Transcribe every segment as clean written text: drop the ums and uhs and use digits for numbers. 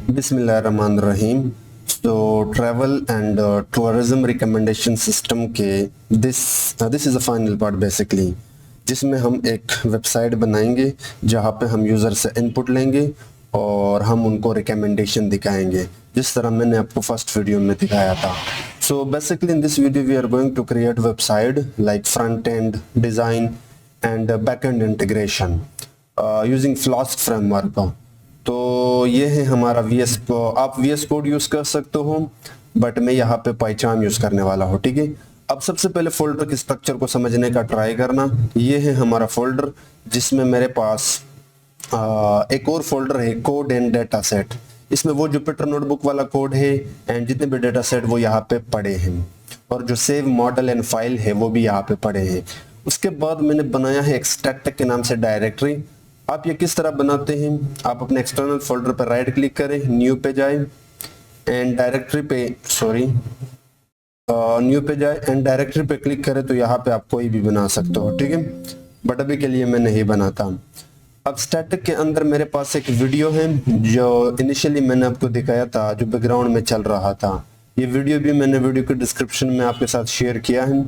बिस्मिल्लाहिर्रहमानिर्रहीम। तो travel and tourism recommendation system के this is a final part basically, जिसमें हम एक वेबसाइट बनाएंगे जहां पे हम यूज़र से इनपुट लेंगे और हम उनको रिकमेंडेशन दिखाएंगे, जिस तरह मैंने आपको फर्स्ट वीडियो में दिखाया था। So basically in this video we are going to create website like front end design and back end integration using Flask framework. तो ये है हमारा VS को, आप VS कोड यूज कर सकते हो, बट मैं यहाँ पे पाइचार्म यूज करने वाला हूँ। ठीक है, अब सबसे पहले फोल्डर के स्ट्रक्चर को समझने का ट्राई करना। ये है हमारा फोल्डर, जिसमें मेरे पास एक और फोल्डर है कोड एंड डेटा सेट। इसमें वो जुपिटर नोटबुक वाला कोड है एंड जितने भी डेटा सेट वो यहाँ पे पड़े हैं, और जो सेव मॉडल एंड फाइल है वो भी यहाँ पे पड़े हैं। उसके बाद मैंने बनाया है एक स्टैटिक के नाम से डायरेक्टरी। आप ये किस तरह बनाते हैं, आप अपने एक्सटर्नल फोल्डर पर राइट क्लिक करें, न्यू पे जाए एंड डायरेक्टरी पे न्यू पे जाए एंड डायरेक्टरी पे क्लिक करें तो यहाँ पे आप कोई भी बना सकते हो। ठीक है, बट अभी के लिए मैं नहीं बनाता। अब स्टैटिक के अंदर मेरे पास एक वीडियो है जो इनिशियली मैंने आपको दिखाया था, जो बैकग्राउंड में चल रहा था। ये वीडियो भी मैंने वीडियो के डिस्क्रिप्शन में आपके साथ शेयर किया है।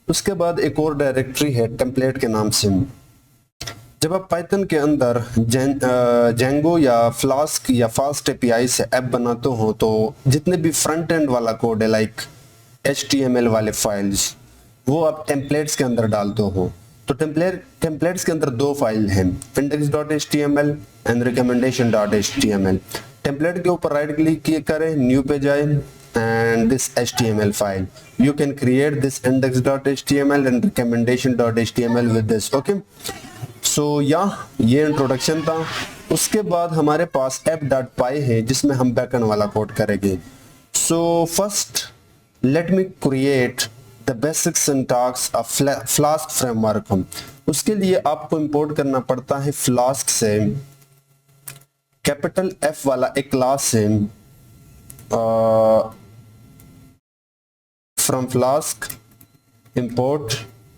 उसके बाद एक और डायरेक्टरी है टेम्पलेट के नाम से। जब आप पाइथन के अंदर जेंगो या फ्लास्क या फास्ट एपीआई से ऐप बनाते हो, तो जितने भी फ्रंट एंड वाला कोड है लाइक HTML वाले फाइल्स, वो आप टेम्पलेट्स के अंदर डालते हो। तो टेम्पलेट्स के अंदर दो फाइल हैं, index.html एंड recommendation.html। टेम्पलेट के ऊपर राइट क्लिक करें, न्यू पे जाए and this HTML file. You can create this index.html and recommendation.html with this. Okay. So ये इंट्रोडक्शन था। उसके बाद हमारे पास app.py है जिसमें हम बैकएंड वाला कोड करेंगे। So first let me create the basic syntax of Flask framework। उसके लिए आपको इंपोर्ट करना पड़ता है Flask से कैपिटल F वाला एक क्लास है फ्रॉम फ्लास्क इंपोर्ट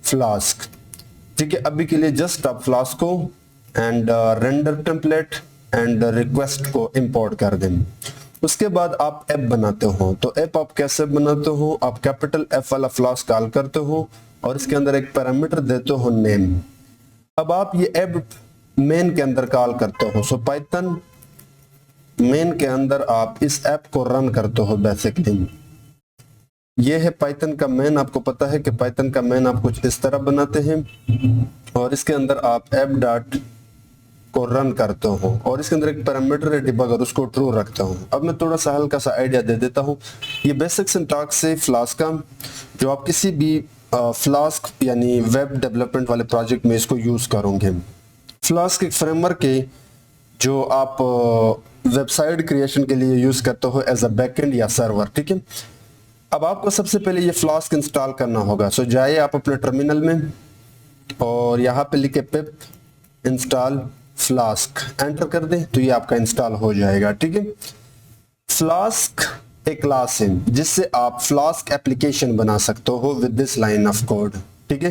फ्लास्क। ठीक है, अभी के लिए जस्ट आप फ्लास्क को and render template and request को इंपोर्ट कर दें। उसके बाद आप ऐप बनाते हो। तो ऐप आप कैसे बनाते हो, आप कैपिटल F वाला फ्लास्क कॉल करते हो और इसके अंदर एक पैरामीटर देते हो नेम। अब आप ये ऐप मेन के अंदर कॉल करते हो। सो पाइथन मेन के अंदर आप इस ऐप को रन करते हो। बेसिकली ये है पाइथन का मेन। आपको पता है कि पाइथन का मेन आप कुछ इस तरह बनाते हैं और इसके अंदर आप ऐप डॉट को रन करते हो और इसके अंदर एक पैरामीटर है डिबगर, उसको ट्रू रखता हूं। अब मैं थोड़ा सा हल्का सा आइडिया दे देता हूं। ये बेसिक सिंटैक्स से फ्लास्क का, जो आप किसी भी फ्लास्क यानी वेब डेवलपमेंट वाले प्रोजेक्ट में इसको यूज करोगे। फ्लास्क एक फ्रेमवर्क है जो आप वेबसाइट क्रिएशन के लिए यूज करते हो एज अ बैकएंड या सर्वर। ठीक है, अब आपको सबसे पहले ये फ्लास्क इंस्टॉल करना होगा। सो जाइए आप अपने टर्मिनल में और यहाँ पे लिखे पिप इंस्टॉल फ्लास्क, एंटर कर दें तो ये आपका इंस्टॉल हो जाएगा। ठीक है, फ्लास्क एक क्लास है जिससे आप फ्लास्क एप्लीकेशन बना सकते हो with this line of code. ठीक है,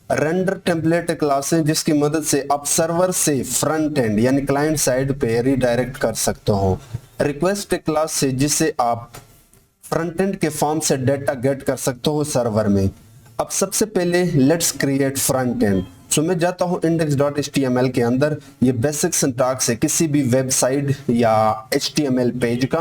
रेंडर टेम्पलेट क्लास है जिसकी मदद से आप सर्वर से फ्रंट एंड यानी क्लाइंट साइड पे रीडायरेक्ट कर सकते हो। रिक्वेस्ट एक क्लास है जिससे आप फ्रंट एंड के फॉर्म से डेटा गेट कर सकते हो सर्वर में। अब सबसे पहले लेट्स क्रिएट फ्रंट एंड। सो मैं जाता हूं index.html के अंदर। ये बेसिक सिंटैक्स है किसी भी वेबसाइट या HTML पेज का।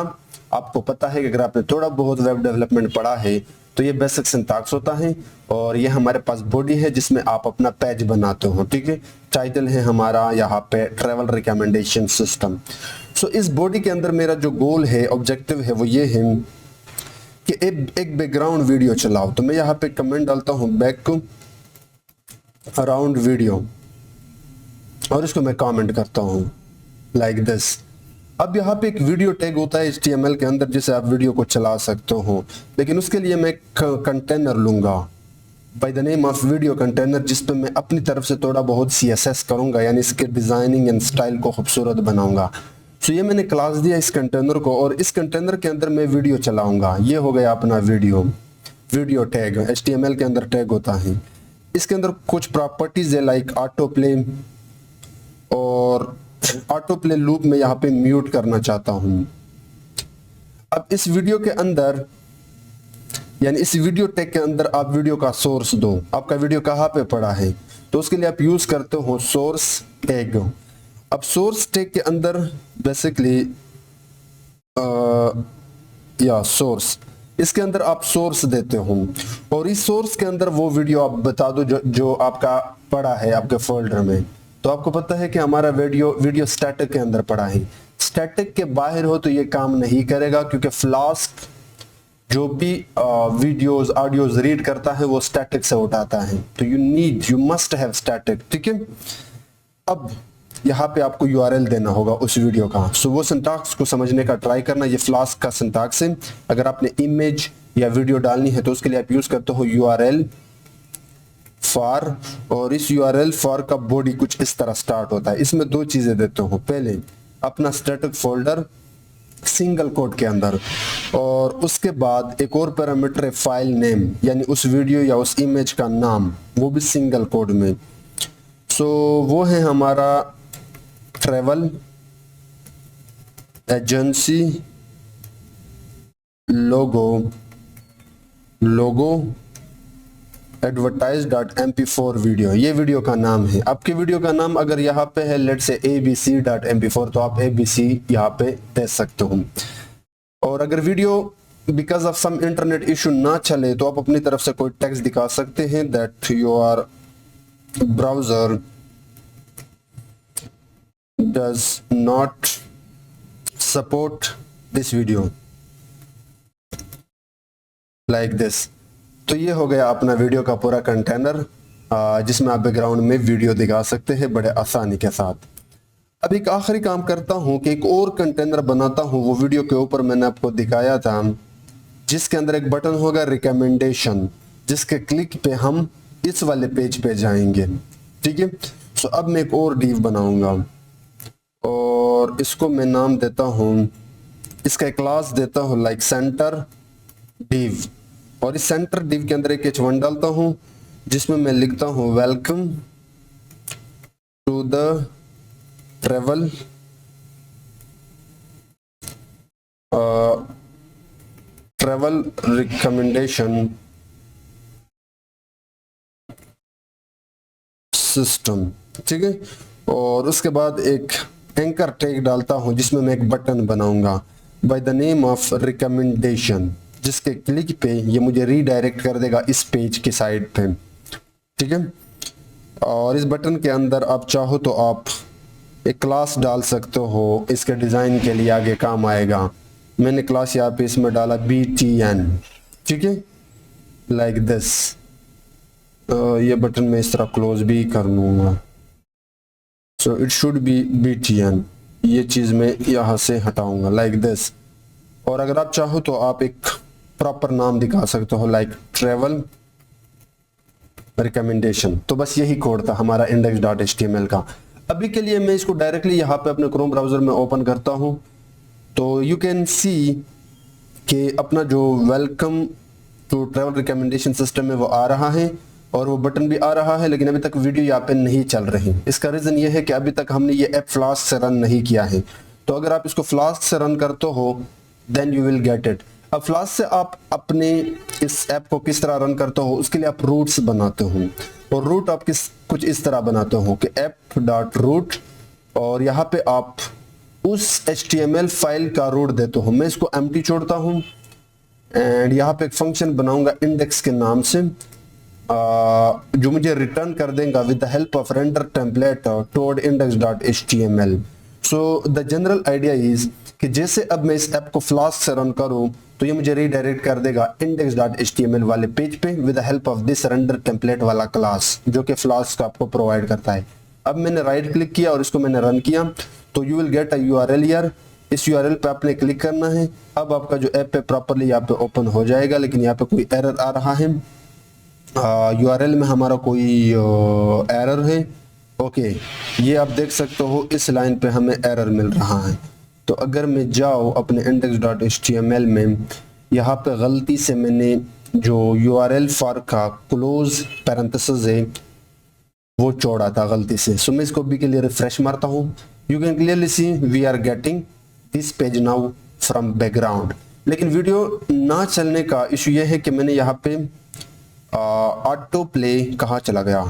आपको पता है कि अगर आपने थोड़ा बहुत वेब डेवलपमेंट पढ़ा है तो ये बेसिक सिंटैक्स होता है। और ये हमारे पास बॉडी है जिसमें आप अपना पेज बनाते हो। ठीक है, टाइटल है हमारा यहाँ पे ट्रैवल रिकमेंडेशन सिस्टम। सो इस बॉडी के अंदर मेरा जो गोल है, ऑब्जेक्टिव है, वो ये है कि एक बैकग्राउंड वीडियो चलाओ। तो मैं यहाँ पे कमेंट डालता हूँ बैक अराउंड वीडियो और इसको मैं कमेंट करता हूँ लाइक दिस। अब यहाँ पे एक वीडियो टैग होता है HTML के अंदर जिसे आप वीडियो को चला सकते हो, लेकिन उसके लिए मैं कंटेनर लूंगा by the name of video container, जिस पे मैं अपनी तरफ से थोड़ा बहुत CSS करूंगा, यानी इसके डिजाइनिंग एंड स्टाइल को खूबसूरत बनाऊंगा। तो ये मैंने क्लास दिया इस कंटेनर को और इस कंटेनर के अंदर मैं वीडियो चलाऊंगा। ये हो गया अपना वीडियो टैग। HTML के अंदर टैग होता है। इसके अंदर कुछ प्रॉपर्टीज है लाइक ऑटो प्ले, और ऑटो प्ले लूप में यहाँ पे म्यूट करना चाहता हूँ। अब इस वीडियो के अंदर, यानी इस वीडियो टैग के अंदर आप वीडियो का सोर्स दो, आपका वीडियो कहाँ पे पड़ा है, तो उसके लिए आप यूज करते हो सोर्स टैग। अब सोर्स टैग के अंदर बेसिकली या सोर्स, इसके अंदर आप सोर्स देते हो और इस सोर्स के अंदर वो वीडियो आप बता दो जो आपका पड़ा है आपके फोल्डर में। तो आपको पता है कि हमारा वीडियो स्टैटिक के अंदर पड़ा है। स्टैटिक के बाहर हो तो ये काम नहीं करेगा, क्योंकि फ्लास्क जो भी वीडियोस ऑडियोज रीड करता है वो स्टैटिक से उठाता है। तो यू मस्ट हैव स्टैटिक, ठीक है। अब यहाँ पे आपको यूआरएल देना होगा उस वीडियो का। सो वो सिंटैक्स को समझने का ट्राई करना। ये फ्लास्क का सिंटैक्स है। अगर आपने इमेज या वीडियो डालनी है तो उसके लिए आप यूज करते हो यूआरएल फॉर, और इस यूआरएल फॉर का बॉडी कुछ इस तरह स्टार्ट होता है। इसमें दो चीजें देते हो, पहले अपना स्टैटिक फोल्डर सिंगल कोट के अंदर, और उसके बाद एक और पैरामीटर है फाइल नेम, यानी उस वीडियो या उस इमेज का नाम, वो भी सिंगल कोड में। सो वो है हमारा ट्रैवल एजेंसी लोगो advertise.mp4 वीडियो, ये वीडियो का नाम है। आपके वीडियो का नाम अगर यहाँ पे है लेट्स से abc.mp4, तो आप abc यहाँ पे दे सकते हो। और अगर video because of some internet issue ना चले तो आप अपनी तरफ से कोई टेक्स्ट दिखा सकते हैं that your browser does not support this video like this. तो ये हो गया अपना वीडियो का पूरा कंटेनर, जिसमें आप बैकग्राउंड में वीडियो दिखा सकते हैं बड़े आसानी के साथ। अब एक आखिरी काम करता हूं कि एक और कंटेनर बनाता हूं, वो वीडियो के ऊपर मैंने आपको दिखाया था, जिसके अंदर एक बटन होगा रिकमेंडेशन, जिसके क्लिक पे हम इस वाले पेज पे जाएंगे, ठीक है। सो अब मैं एक और डिव बनाऊंगा और इसको मैं नाम देता हूं, इसका एक क्लास देता हूं लाइक सेंटर डिव, और इस सेंटर डिव के अंदर एक h1 डालता हूं जिसमें मैं लिखता हूं welcome to the travel travel recommendation system, ठीक है। और उसके बाद एक एंकर टैग डालता हूं जिसमें मैं एक बटन बनाऊंगा by the name of recommendation, जिसके क्लिक पे ये मुझे रीडायरेक्ट कर देगा इस पेज की साइड पे, ठीक है। और इस बटन के अंदर आप चाहो तो आप एक क्लास डाल सकते हो, इसके डिज़ाइन के लिए आगे काम आएगा। मैंने क्लास यहाँ पे इसमें डाला BTN, ठीक है, लाइक दिस। ये बटन मैं इस तरह क्लोज भी कर लूँगा, so it should be BTN। ये चीज़ मैं यहाँ से हटाऊंगा लाइक दिस। और अगर आप चाहो तो आप एक प्रॉपर नाम दिखा सकते हो लाइक ट्रेवल रिकमेंडेशन। तो बस यही कोड था हमारा index.html का। अभी के लिए मैं इसको डायरेक्टली यहाँ पे अपने क्रोम ब्राउजर में ओपन करता हूँ, तो यू कैन सी कि अपना जो welcome to travel recommendation system है वो आ रहा है और वो बटन भी आ रहा है, लेकिन अभी तक वीडियो यहाँ पे नहीं चल रही। इसका रीज़न ये है कि अभी तक हमने ये ऐप फ्लास्क से रन नहीं किया है। तो अगर आप इसको फ्लास्क से रन करते हो then you will get it. अब फ्लास्क से आप अपने इस ऐप को किस तरह रन करते हो, उसके लिए आप रूट्स बनाते हो, और रूट आप कुछ इस तरह बनाते हो कि app.root, और यहाँ पे आप उस HTML फाइल का रूट देते हो। मैं इसको एम्प्टी छोड़ता हूँ एंड यहाँ पे एक फंक्शन बनाऊंगा इंडेक्स के नाम से, जो मुझे रिटर्न कर देगा with the help of render template toward index.html। So the general idea is कि जैसे अब मैं इस ऐप को फ्लास्क से रन करूं तो ये मुझे रीडायरेक्ट कर देगा index.html वाले पेज पे with the help of this render template वाला क्लास, जो कि फ्लास्क आपको प्रोवाइड करता है। अब मैंने राइट क्लिक किया और इसको मैंने रन किया, तो you will get a URL here. इस URL पे आपने क्लिक करना है। अब आपका जो ऐप है प्रॉपरली यहाँ पे ओपन हो जाएगा, लेकिन यहाँ पे कोई एरर आ रहा है। URL में हमारा कोई एरर है, ओके, ये आप देख सकते हो इस लाइन पे हमें एरर मिल रहा है। तो अगर मैं जाऊँ अपने index.html में, यहाँ पे गलती से मैंने जो URL फॉर का क्लोज पैरेंथेसिस है वो छोड़ा था गलती से। सो मैं इसको भी के लिए रिफ्रेश मारता हूँ। You can clearly see we are getting this page now from background. लेकिन वीडियो ना चलने का इशू ये है कि मैंने यहाँ पे ऑटो प्ले कहाँ चला गया,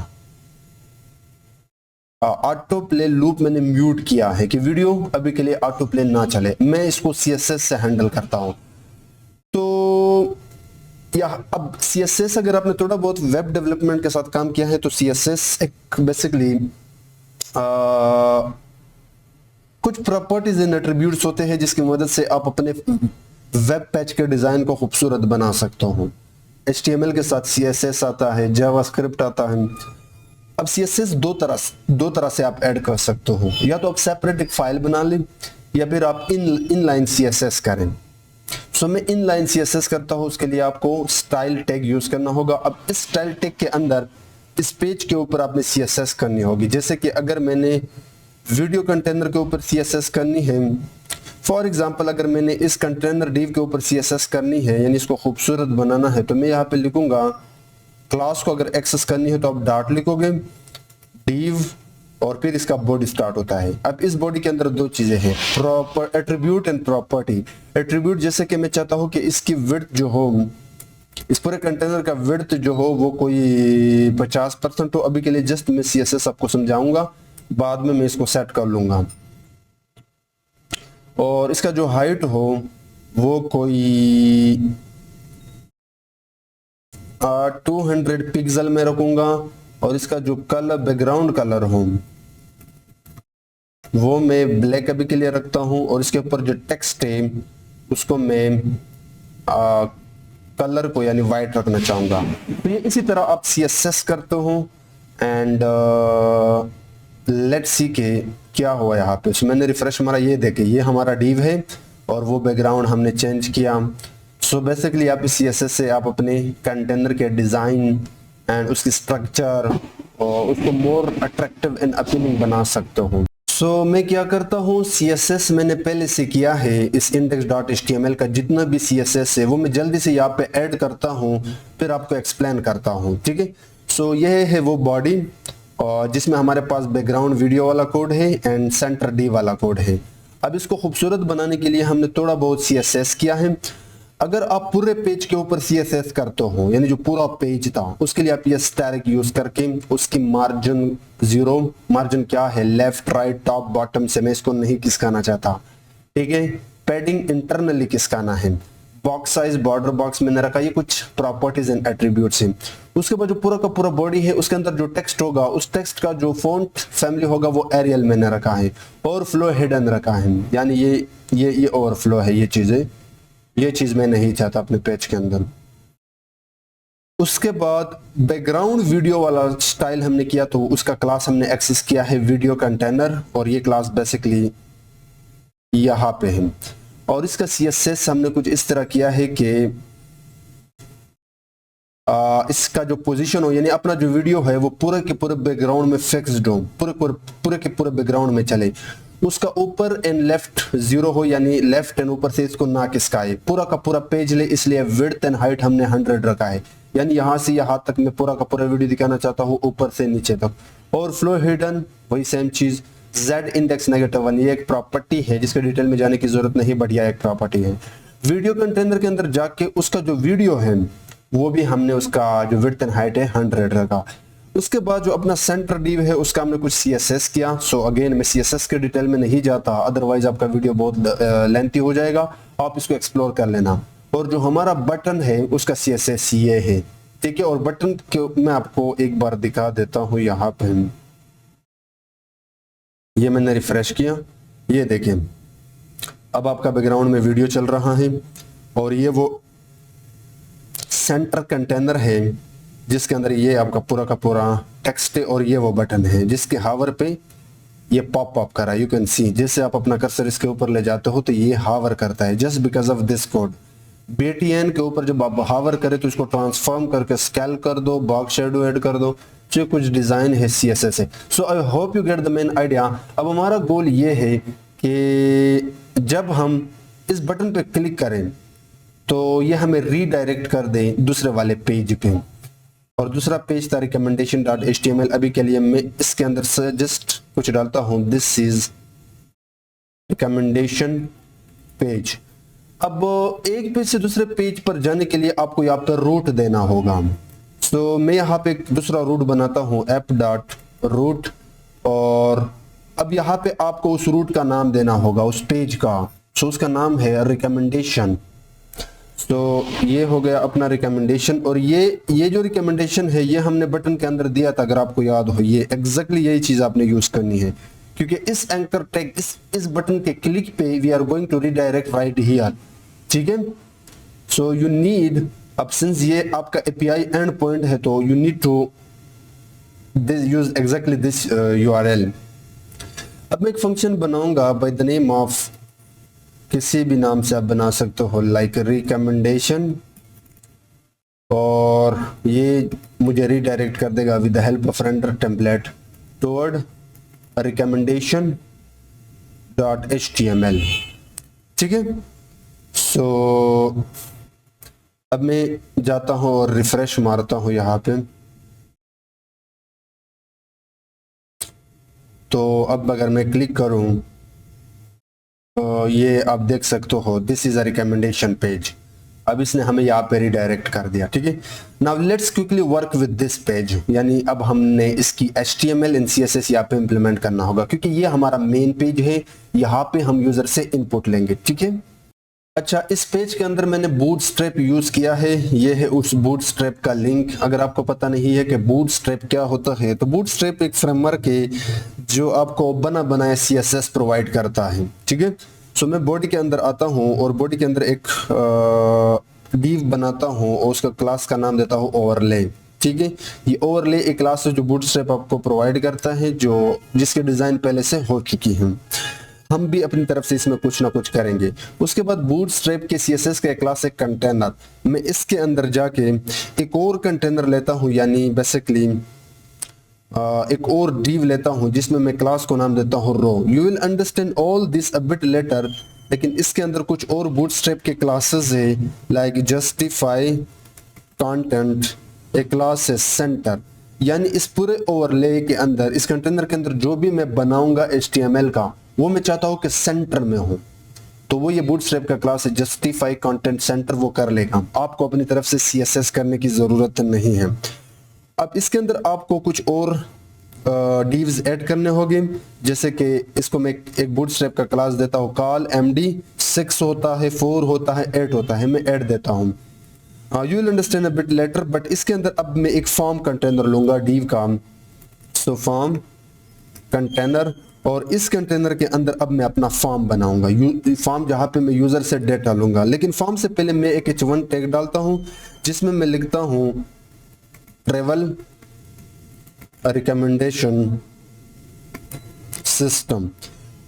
ऑटो प्ले लूप मैंने म्यूट किया है कि वीडियो अभी के लिए ऑटो प्ले ना चले। मैं इसको CSS से हैंडल करता हूँ। तो या अब CSS अगर आपने थोड़ा बहुत वेब डेवलपमेंट के साथ काम किया है तो CSS एक बेसिकली कुछ प्रॉपर्टीज एंड एट्रीब्यूट्स होते हैं जिसकी मदद से आप अपने वेब पेज के डिजाइन को खूबसूरत बना सकते हो। HTML के साथ CSS आता है, जावास्क्रिप्ट आता है। अब CSS दो तरह से आप ऐड कर सकते हो, या तो आप सेपरेट एक फाइल बना लें या फिर आप इनलाइन CSS करें। सो मैं इनलाइन CSS करता हूँ, उसके लिए आपको स्टाइल टैग यूज करना होगा। अब इस स्टाइल टैग के अंदर इस पेज के ऊपर आपने CSS करनी होगी। जैसे कि अगर मैंने वीडियो कंटेनर के ऊपर CSS करनी है, फॉर एग्जांपल अगर मैंने इस कंटेनर डिव के ऊपर CSS करनी है, यानी इसको खूबसूरत बनाना है, तो मैं यहाँ पे लिखूंगा क्लास को अगर एक्सेस करनी है तो आप डॉट लिखोगे, डिव और फिर इसका बॉडी स्टार्ट होता है। अब इस बॉडी के अंदर दो चीजें हैं, proper attribute and property. Attribute जैसे कि मैं चाहता हूं कि इसकी विड्थ जो हो, इस पूरे कंटेनर का विड्थ जो हो वो कोई 50% हो। अभी के लिए जस्ट मैं CSS आपको समझाऊंगा, बाद में मैं इसको सेट कर लूंगा। और इसका जो हाइट हो वो कोई 200 पिक्सल में रखूंगा, और इसका जो कलर बैकग्राउंड कलर हो वो मैं ब्लैक अभी के लिए रखता हूं, और इसके ऊपर जो टेक्स्ट है उसको मैं कलर को यानी वाइट रखना चाहूंगा। तो ये इसी तरह आप CSS करते हो। एंड लेट्स सी के क्या हुआ यहाँ पे। so, मैंने रिफ्रेश मारा, ये देखे ये हमारा डिव है और वो बैकग्राउंड हमने चेंज किया। सो बेसिकली आप इस CSS से आप अपने कंटेनर के डिजाइन एंड उसकी स्ट्रक्चर और उसको मोर अट्रैक्टिव एंड अपीलिंग बना सकते हो। सो मैं क्या करता हूँ, CSS मैंने पहले से किया है, इस index.html का जितना भी CSS है वो मैं जल्दी से यहाँ पे ऐड करता हूँ, फिर आपको एक्सप्लेन करता हूँ, ठीक है। सो यह है वो बॉडी और जिसमें हमारे पास बैकग्राउंड वीडियो वाला कोड है एंड सेंटर डी वाला कोड है। अब इसको खूबसूरत बनाने के लिए हमने थोड़ा बहुत CSS किया है। अगर आप पूरे पेज के ऊपर CSS करते हो, यानी जो पूरा पेज था, उसके लिए आप ये स्टैटिक यूज करके उसकी मार्जिन 0, मार्जिन क्या है, लेफ्ट राइट टॉप बॉटम से मैं इसको नहीं खिसकाना चाहता, ठीक है। पैडिंग इंटरनली खिसकाना है। बॉक्स साइज बॉर्डर बॉक्स मैंने रखा, ये कुछ प्रॉपर्टीज एंड एट्रीब्यूट्स हैं। उसके बाद जो पूरा का पूरा बॉडी है उसके अंदर जो टेक्स्ट होगा, उस टेक्स्ट का जो फॉन्ट फैमिली होगा वो एरियल मैंने रखा है। ओवरफ्लो हिडन रखा है, यानी ये ओवरफ्लो है, ये चीज मैं नहीं चाहता अपने पेज के अंदर। उसके बाद बैकग्राउंड वीडियो वाला स्टाइल हमने किया, तो उसका क्लास हमने एक्सेस किया है वीडियो कंटेनर, और ये क्लास बेसिकली यहाँ पे है। और इसका CSS हमने कुछ इस तरह किया है कि इसका जो पोजीशन हो, यानी अपना जो वीडियो है वो पूरे के पूरे बैकग्राउंड में फिक्स्ड हो, पूरे के पूरे बैकग्राउंड में चले। उसका ऊपर एंड लेफ्ट 0 हो, यानी लेफ्ट एंड ऊपर से इसको ना खिसकाए, पूरा का पूरा पेज ले, इसलिए विड्थ एंड हाइट हमने 100 रखा है, यानी यहाँ से यहाँ तक मैं पूरा का पूरा वीडियो दिखाना चाहता हूँ, ऊपर से नीचे तक। और फ्लो हिडन वही सेम चीज। Z इंडेक्स -1 ये एक प्रॉपर्टी है जिसके डिटेल में जाने की जरूरत नहीं, बढ़िया एक प्रॉपर्टी है। वीडियो कंटेनर के अंदर जाके उसका जो वीडियो है वो भी हमने उसका जो विड्थ एंड हाइट है 100 रखा। उसके बाद जो अपना सेंटर डिव है उसका हमने कुछ CSS किया। सो अगेन मैं CSS के डिटेल में नहीं जाता, अदरवाइज आपका वीडियो बहुत लेंथी हो जाएगा, आप इसको एक्सप्लोर कर लेना। और जो हमारा बटन है उसका CSS ये है, ठीक है। और बटन को मैं आपको एक बार दिखा देता हूँ, यहाँ पे ये मैंने रिफ्रेश किया, ये देखें अब आपका बैकग्राउंड में वीडियो चल रहा है, और ये वो सेंटर कंटेनर है जिसके अंदर ये आपका पूरा का पूरा टेक्स्ट है, और ये वो बटन है जिसके हावर पे ये पॉप अप कर रहा है। यू कैन सी, जैसे आप अपना कर्सर इसके ऊपर ले जाते हो तो ये हावर करता है, just because of this code. BTN के ऊपर जब आप हावर करें तो इसको ट्रांसफॉर्म करके स्केल कर दो, बॉक्स शेडो ऐड कर दो, जो कुछ डिजाइन है CSS है। So I hope you get the main idea. अब हमारा गोल ये है कि जब हम इस बटन पे क्लिक करें तो ये हमें रीडायरेक्ट कर दे दूसरे वाले पेज पे, और दूसरा पेज था recommendation.html। अभी के लिए मैं इसके अंदर जस्ट कुछ डालता हूं, दिस इज रिकमेंडेशन पेज। अब एक पेज से दूसरे पेज पर जाने के लिए आपको यहाँ पर रूट देना होगा। तो मैं यहाँ पे एक दूसरा रूट बनाता हूँ f.root, और अब यहाँ पे आपको उस रूट का नाम देना होगा उस पेज का। सो उसका नाम है रिकमेंडेशन। तो ये हो गया अपना रिकमेंडेशन, और ये जो रिकमेंडेशन है ये हमने बटन के अंदर दिया था, अगर आपको याद हो। ये एग्जैक्टली यही चीज आपने यूज करनी है, क्योंकि इस एंकर टैग इस बटन के क्लिक पे we are going to redirect right here, ठीक है। सो यू नीड, अब सिंस ये आपका एपीआई एंड पॉइंट है तो you need to use exactly this URL. अब मैं एक फंक्शन बनाऊंगा बाय द नेम ऑफ, किसी भी नाम से आप बना सकते हो, लाइक रिकमेंडेशन, और ये मुझे रिडायरेक्ट कर देगा with the help of render template toward recommendation dot HTML, ठीक है। सो अब मैं जाता हूँ और रिफ्रेश मारता हूँ यहाँ पे। तो अब अगर मैं क्लिक करूँ तो ये आप देख सकते हो this is a recommendation page. अब इसने हमें यहाँ पे रिडायरेक्ट कर दिया, ठीक है। Now let's quickly work with this page, यानी अब हमने इसकी HTML एंड CSS यहाँ पे इंप्लीमेंट करना होगा, क्योंकि ये हमारा मेन पेज है, यहाँ पे हम यूजर से इनपुट लेंगे, ठीक है। अच्छा, इस पेज के अंदर मैंने बूटस्ट्रैप यूज किया है, ये है उस बूटस्ट्रैप का लिंक। अगर आपको पता नहीं है कि बूटस्ट्रैप क्या होता है, तो बूटस्ट्रैप एक फ्रेमवर्क है जो आपको बना बनाया CSS प्रोवाइड करता है, ठीक है। सो मैं बॉडी के अंदर आता हूँ और बॉडी के अंदर एक डिव बनाता हूँ और उसका क्लास का नाम देता हूँ ओवरले, ठीक है। ये ओवरले एक क्लास है जो बूटस्ट्रैप आपको प्रोवाइड करता है, जो जिसके डिजाइन पहले से हो चुकी है। हम भी अपनी तरफ से इसमें कुछ ना कुछ करेंगे। उसके बाद बूटस्ट्रैप के CSS का एक क्लास है कंटेनर। मैं इसके अंदर जाके एक और कंटेनर लेता हूँ, यानी बेसिकली एक और डिव लेता हूँ जिसमें मैं क्लास को नाम देता हूँ row. You will understand all this a bit later, लेकिन इसके अंदर कुछ और बूटस्ट्रैप के क्लासेस है, लाइक जस्टिफाई कंटेंट, एक क्लास है सेंटर। यानी इस पूरे ओवरले के अंदर, इस कंटेनर के अंदर जो भी मैं बनाऊंगा HTML का, वो मैं चाहता हूं कि सेंटर में हो, तो वो ये बूटस्ट्रैप का क्लास है जस्टिफाई कंटेंट सेंटर, वो कर लेगा। आपको अपनी तरफ से CSS करने की जरूरत नहीं है। अब इसके अंदर आपको कुछ और डिव्स ऐड करने होंगे, जैसे कि इसको मैं एक बूटस्ट्रैप का क्लास देता हूँ कॉल MD, 6 होता है, 4 होता है, 8 होता है, मैं ऐड देता हूँ। You will understand a bit later. But इसके अंदर अब मैं एक फॉर्म कंटेनर लूंगा डिव का, सो फॉर्म कंटेनर, और इस कंटेनर के अंदर अब मैं अपना फॉर्म बनाऊंगा, फॉर्म जहां पे मैं यूजर से डेटा लूंगा। लेकिन फॉर्म से पहले मैं एक H1 टैग डालता हूं जिसमें मैं लिखता हूं ट्रेवल रिकमेंडेशन सिस्टम,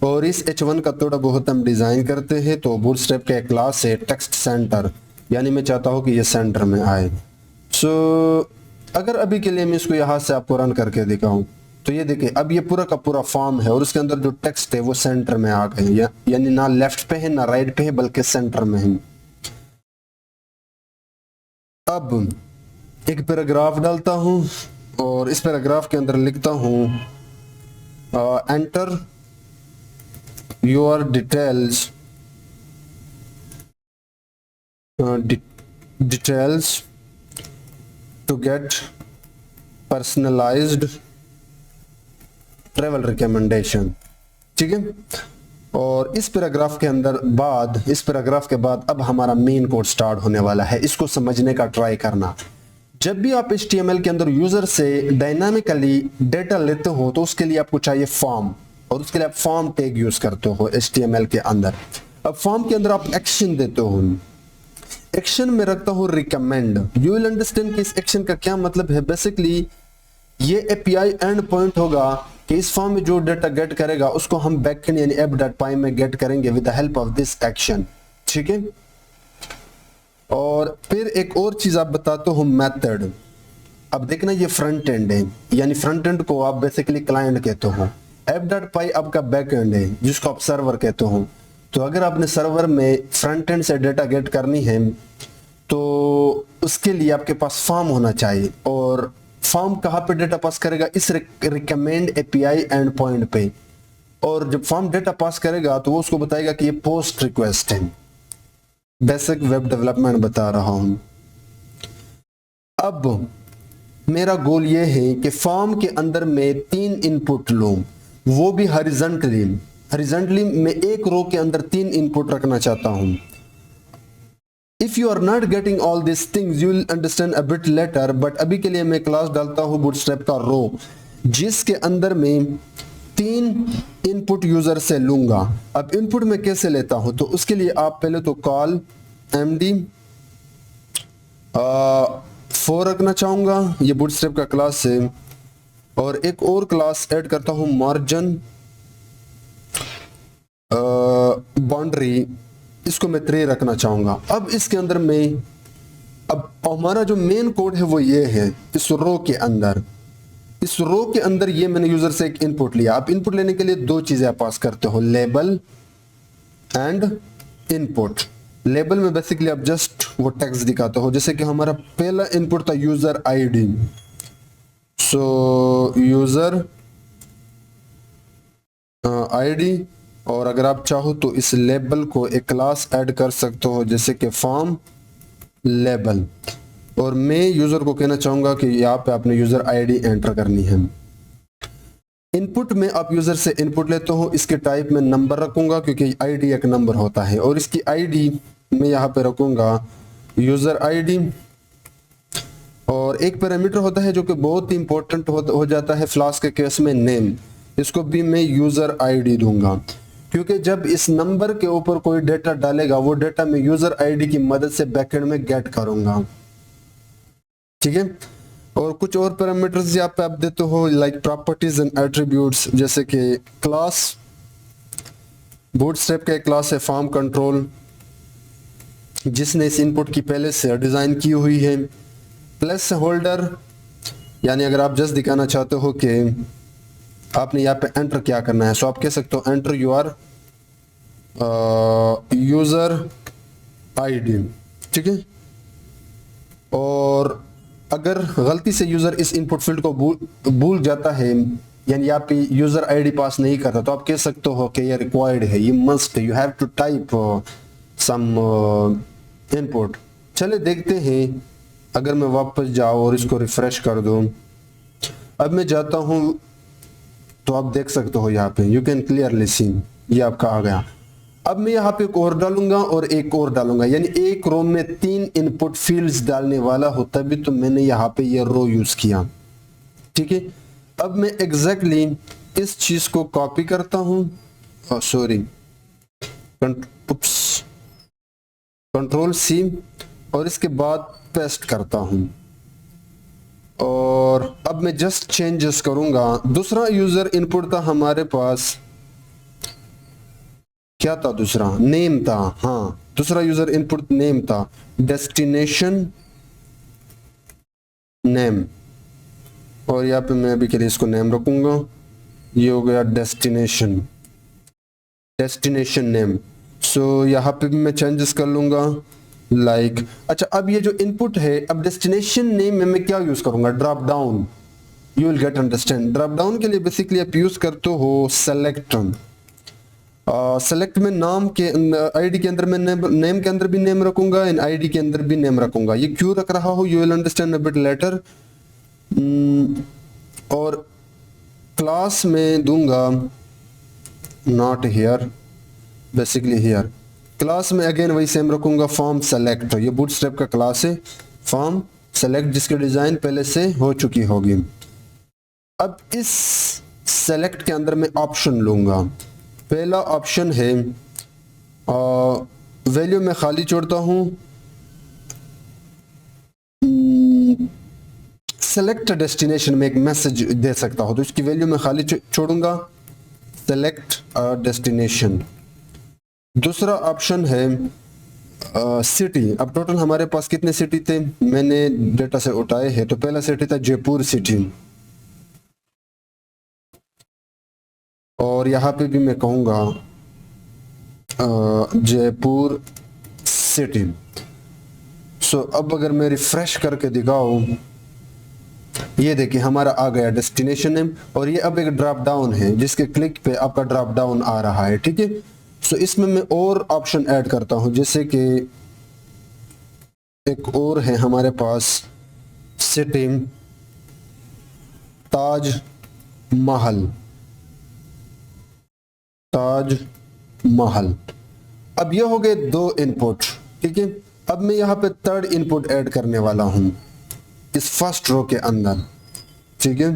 और इस H1 का थोड़ा बहुत हम डिजाइन करते हैं। तो बूटस्ट्रैप का एक क्लास है टेक्स्ट सेंटर, यानी मैं चाहता हूं कि ये सेंटर में आए। सो अगर अभी के लिए मैं इसको यहां से आपको रन करके दिखाऊं, तो ये देखिए अब ये पूरा का पूरा फॉर्म है और उसके अंदर जो टेक्स्ट है वो सेंटर में आ गए, यानी ना लेफ्ट पे है ना राइट पे है, बल्कि सेंटर में है। अब एक पैराग्राफ डालता हूं और इस पैराग्राफ के अंदर लिखता हूं enter your details details to get personalised travel recommendation, ठीक है। और इस पैराग्राफ के बाद अब हमारा मेन कोड स्टार्ट होने वाला है। इसको समझने का ट्राई करना। जब भी आप HTML के अंदर यूजर से डायनामिकली डेटा लेते हो तो उसके लिए आपको चाहिए फॉर्म, और उसके लिए आप फॉर्म टैग यूज करते हो HTML के अंदर। अब फॉर्म के अंदर आप एक्शन देते हो, एक्शन में रखता हूं रिकमेंड। यू विल अंडरस्टैंड कि इस एक्शन का क्या मतलब है। बेसिकली ये API एंड पॉइंट होगा कि इस फॉर्म में जो डेटा गेट करेगा उसको हम बैकएंड यानी app.py में गेट करेंगे with the help of this action, ठीक है। और फिर एक और चीज आप बताते हो मेथड। अब देखना ये फ्रंट एंड है, यानी फ्रंट एंड को आप बेसिकली क्लाइंट कहते हो, app.py आपका बैक एंड है जिसको आप सर्वर कहते हो। तो अगर आपने सर्वर में फ्रंट एंड से डेटा गेट करनी है तो उसके लिए आपके पास फॉर्म होना चाहिए, और फॉर्म कहाँ पे डेटा पास करेगा, इस रिकमेंड API एंड पॉइंट पे। और जब फॉर्म डेटा पास करेगा तो वो उसको बताएगा कि ये पोस्ट रिक्वेस्ट है। बेसिक वेब डेवलपमेंट बता रहा हूं। अब मेरा गोल ये है कि फॉर्म के अंदर मैं 3 इनपुट लूं, वो भी हॉरिजॉन्टली मैं एक रो के अंदर 3 इनपुट रखना चाहता हूं। If you are not getting all this things you will understand a bit later, but अभी के लिए मैं क्लास डालता हूं बूटस्ट्रैप का रो, जिसके अंदर मैं 3 इनपुट यूजर से लूंगा। अब इनपुट में कैसे लेता हूं, तो उसके लिए आप पहले तो कॉल md 4 रखना चाहूंगा, ये बूटस्ट्रैप का क्लास है, और एक और क्लास ऐड करता हूं मार्जिन बाउंड्री, इसको मैं 3 रखना चाहूंगा। अब इसके अंदर मैं, अब हमारा जो मेन कोड है वो ये है, इस रो के अंदर ये मैंने यूजर से एक इनपुट लिया। आप इनपुट लेने के लिए 2 चीजें आप पास करते हो, लेबल एंड इनपुट। लेबल में बेसिकली आप जस्ट वो टेक्स्ट दिखाते हो, जैसे कि हमारा पहला इनपुट था यूजर आईडी, सो यूजर आईडी, और अगर आप चाहो तो इस लेबल को एक क्लास ऐड कर सकते हो, जैसे कि फॉर्म लेबल, और मैं यूजर को कहना चाहूंगा कि यहाँ पे आपने यूजर आईडी एंटर करनी है। इनपुट में आप यूजर से इनपुट लेते हो, इसके टाइप में नंबर रखूंगा क्योंकि आईडी एक नंबर होता है, और इसकी आईडी मैं यहाँ पे रखूंगा यूजर आईडी, और एक पैरामीटर होता है जो कि बहुत ही इंपॉर्टेंट हो जाता है फ्लास्क के केस में, नेम, इसको भी मैं यूजर आईडी दूंगा, क्योंकि जब इस नंबर के ऊपर कोई डेटा डालेगा वो डेटा मैं यूजर आईडी की मदद से बैकएंड में गेट करूंगा, ठीक है। और कुछ और पैरामीटर्स यहाँ पे आप देते हो, लाइक प्रॉपर्टीज एंड एट्रीब्यूट्स, जैसे कि क्लास, बूटस्ट्रैप का एक क्लास है फॉर्म कंट्रोल, जिसने इस इनपुट की पहले से डिजाइन की हुई है, प्लस होल्डर, यानी अगर आप जस्ट दिखाना चाहते हो कि आपने यहाँ पे एंटर क्या करना है, सो आप कह सकते हो एंटर योर यूजर आईडी, ठीक है। और अगर गलती से यूजर इस इनपुट फील्ड को भूल जाता है, यानी यहाँ पे यूजर आईडी पास नहीं करता, तो आप कह सकते हो कि ये रिक्वायर्ड है, ये मस्ट है, you have to type some input. चले देखते हैं, अगर मैं वापस जाऊँ और इसको रिफ्रेश कर दूं, अब मैं जाता हूँ तो आप देख सकते हो यहाँ पे यू कैन क्लियरली सी, ये आपका आ गया। अब मैं यहाँ पे एक और डालूंगा और एक और डालूंगा, यानी एक रो में 3 इनपुट फील्ड्स डालने वाला हो, तभी तो मैंने यहाँ पे ये रो यूज किया, ठीक है। अब मैं एग्जैक्टली इस चीज को कॉपी करता हूँ, सॉरी कंट्रोल सी, और इसके बाद पेस्ट करता हूं, और अब मैं जस्ट चेंजेस करूंगा। दूसरा यूजर इनपुट था हमारे पास, क्या था दूसरा, नेम था, हाँ दूसरा यूजर इनपुट नेम था, डेस्टिनेशन नेम, और यहाँ पे मैं अभी के लिए इसको नेम रखूंगा, ये हो गया डेस्टिनेशन नेम। सो यहाँ पे भी मैं चेंजेस कर लूंगा, लाइक अच्छा। अब ये जो इनपुट है, अब डेस्टिनेशन नेम में मैं क्या यूज करूंगा, drop down, you will gate understand. Drop down के लिए बेसिकली आप यूज करते हो सेलेक्ट, सेलेक्ट में नाम के आईडी के अंदर मैं नेम के अंदर भी नेम रखूंगा, इन आईडी के अंदर भी नेम रखूंगा। ये क्यों रख रहा हूँ, you will understand a bit letter. और क्लास में दूंगा not here, basically here. Class में अगेन वही सेम रखूंगा, फॉर्म सेलेक्ट, ये बूटस्ट्रैप का क्लास है फॉर्म सेलेक्ट, जिसकी डिजाइन पहले से हो चुकी होगी। अब इस सेलेक्ट के अंदर मैं ऑप्शन लूंगा। पहला ऑप्शन है वैल्यू में खाली छोड़ता हूं, सेलेक्ट डेस्टिनेशन में एक मैसेज दे सकता हूं, तो इसकी वैल्यू में खाली छोड़ूंगा, सेलेक्ट डेस्टिनेशन। दूसरा ऑप्शन है सिटी। अब टोटल हमारे पास कितने सिटी थे, मैंने डेटा से उठाए हैं, तो पहला सिटी था जयपुर सिटी, और यहाँ पे भी मैं कहूँगा जयपुर सिटी। सो अब अगर मैं रिफ्रेश करके दिखाऊं, ये देखिए हमारा आ गया डेस्टिनेशन नेम, और ये अब एक ड्रॉप डाउन है जिसके क्लिक पे आपका ड्रॉप डाउन आ रहा है, ठीक है। सो इसमें मैं और ऑप्शन ऐड करता हूं, जैसे कि एक और है हमारे पास सिटी ताज महल। ताज महल। अब ये हो गए दो इनपुट, ठीक है। अब मैं यहाँ पे थर्ड इनपुट ऐड करने वाला हूं इस फर्स्ट रो के अंदर, ठीक है।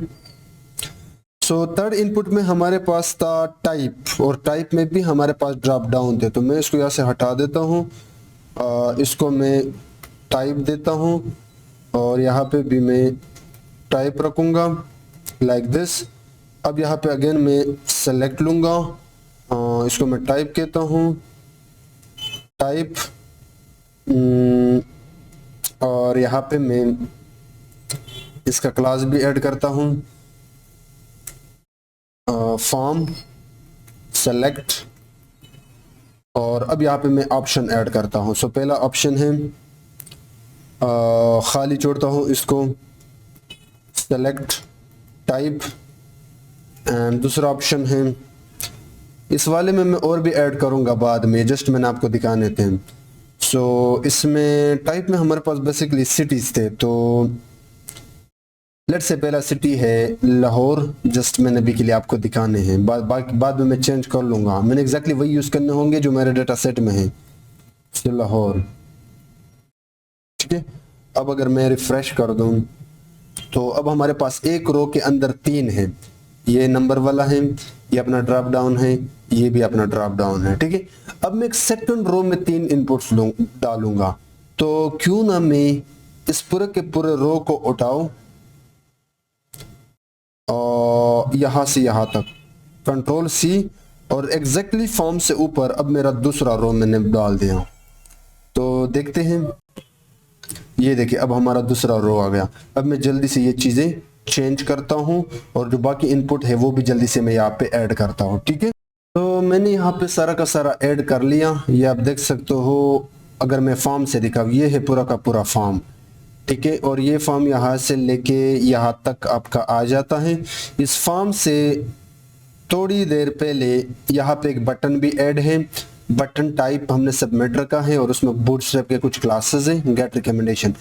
सो थर्ड इनपुट में हमारे पास था टाइप, और टाइप में भी हमारे पास ड्रॉप डाउन थे, तो मैं इसको यहाँ से हटा देता हूँ, इसको मैं टाइप देता हूँ और यहाँ पे भी मैं टाइप रखूँगा लाइक दिस। अब यहाँ पे अगेन मैं सेलेक्ट लूँगा, इसको मैं टाइप कहता हूँ, टाइप, और यहाँ पे मैं इसका क्लास भी ऐड करता हूँ, फॉर्म, सेलेक्ट, और अब यहाँ पे मैं ऑप्शन ऐड करता हूँ। सो पहला ऑप्शन है खाली छोड़ता हूँ इसको, सेलेक्ट टाइप, एंड दूसरा ऑप्शन है, इस वाले में मैं और भी ऐड करूँगा बाद में, जस्ट मैंने आपको दिखाने थे। सो इसमें टाइप में हमारे पास बेसिकली सिटीज थे, तो लेट्स से पहला सिटी है लाहौर, जस्ट मैंने अभी के लिए आपको दिखाने हैं, बाद में मैं चेंज कर लूँगा, मैंने एग्जैक्टली वही यूज़ करने होंगे जो मेरे डेटा सेट में है, लाहौर, ठीक है। अब अगर मैं रिफ्रेश कर दूं तो अब हमारे पास एक रो के अंदर 3 है, ये नंबर वाला है, ये अपना ड्रॉप डाउन है, ये भी अपना ड्रॉप डाउन है, ठीक है। अब मैं एक सेकंड रो में 3 इनपुट्स डालूंगा, तो क्यों ना मैं इस पूरे के पूरे रो को उठाऊं और यहां से यहां तक कंट्रोल सी, और एग्जैक्टली फॉर्म से ऊपर अब मेरा दूसरा रो मैंने डाल दिया। तो देखते हैं, ये देखिए अब हमारा दूसरा रो आ गया। अब मैं जल्दी से ये चीजें चेंज करता हूं और जो बाकी इनपुट है वो भी जल्दी से मैं यहाँ पे ऐड करता हूं, ठीक है। तो मैंने यहाँ पे सारा का सारा ऐड कर लिया, ये आप देख सकते हो। अगर मैं फॉर्म से दिखाऊं, ये है पूरा का पूरा फॉर्म, ठीक है, और ये फॉर्म यहाँ से लेके यहाँ तक आपका आ जाता है। इस फॉर्म से थोड़ी देर पहले यहाँ पे एक बटन भी ऐड है, बटन टाइप हमने सबमिट रखा है और उसमें बूटस्ट्रैप के कुछ क्लासेस हैं, गेट रिकमेंडेशन।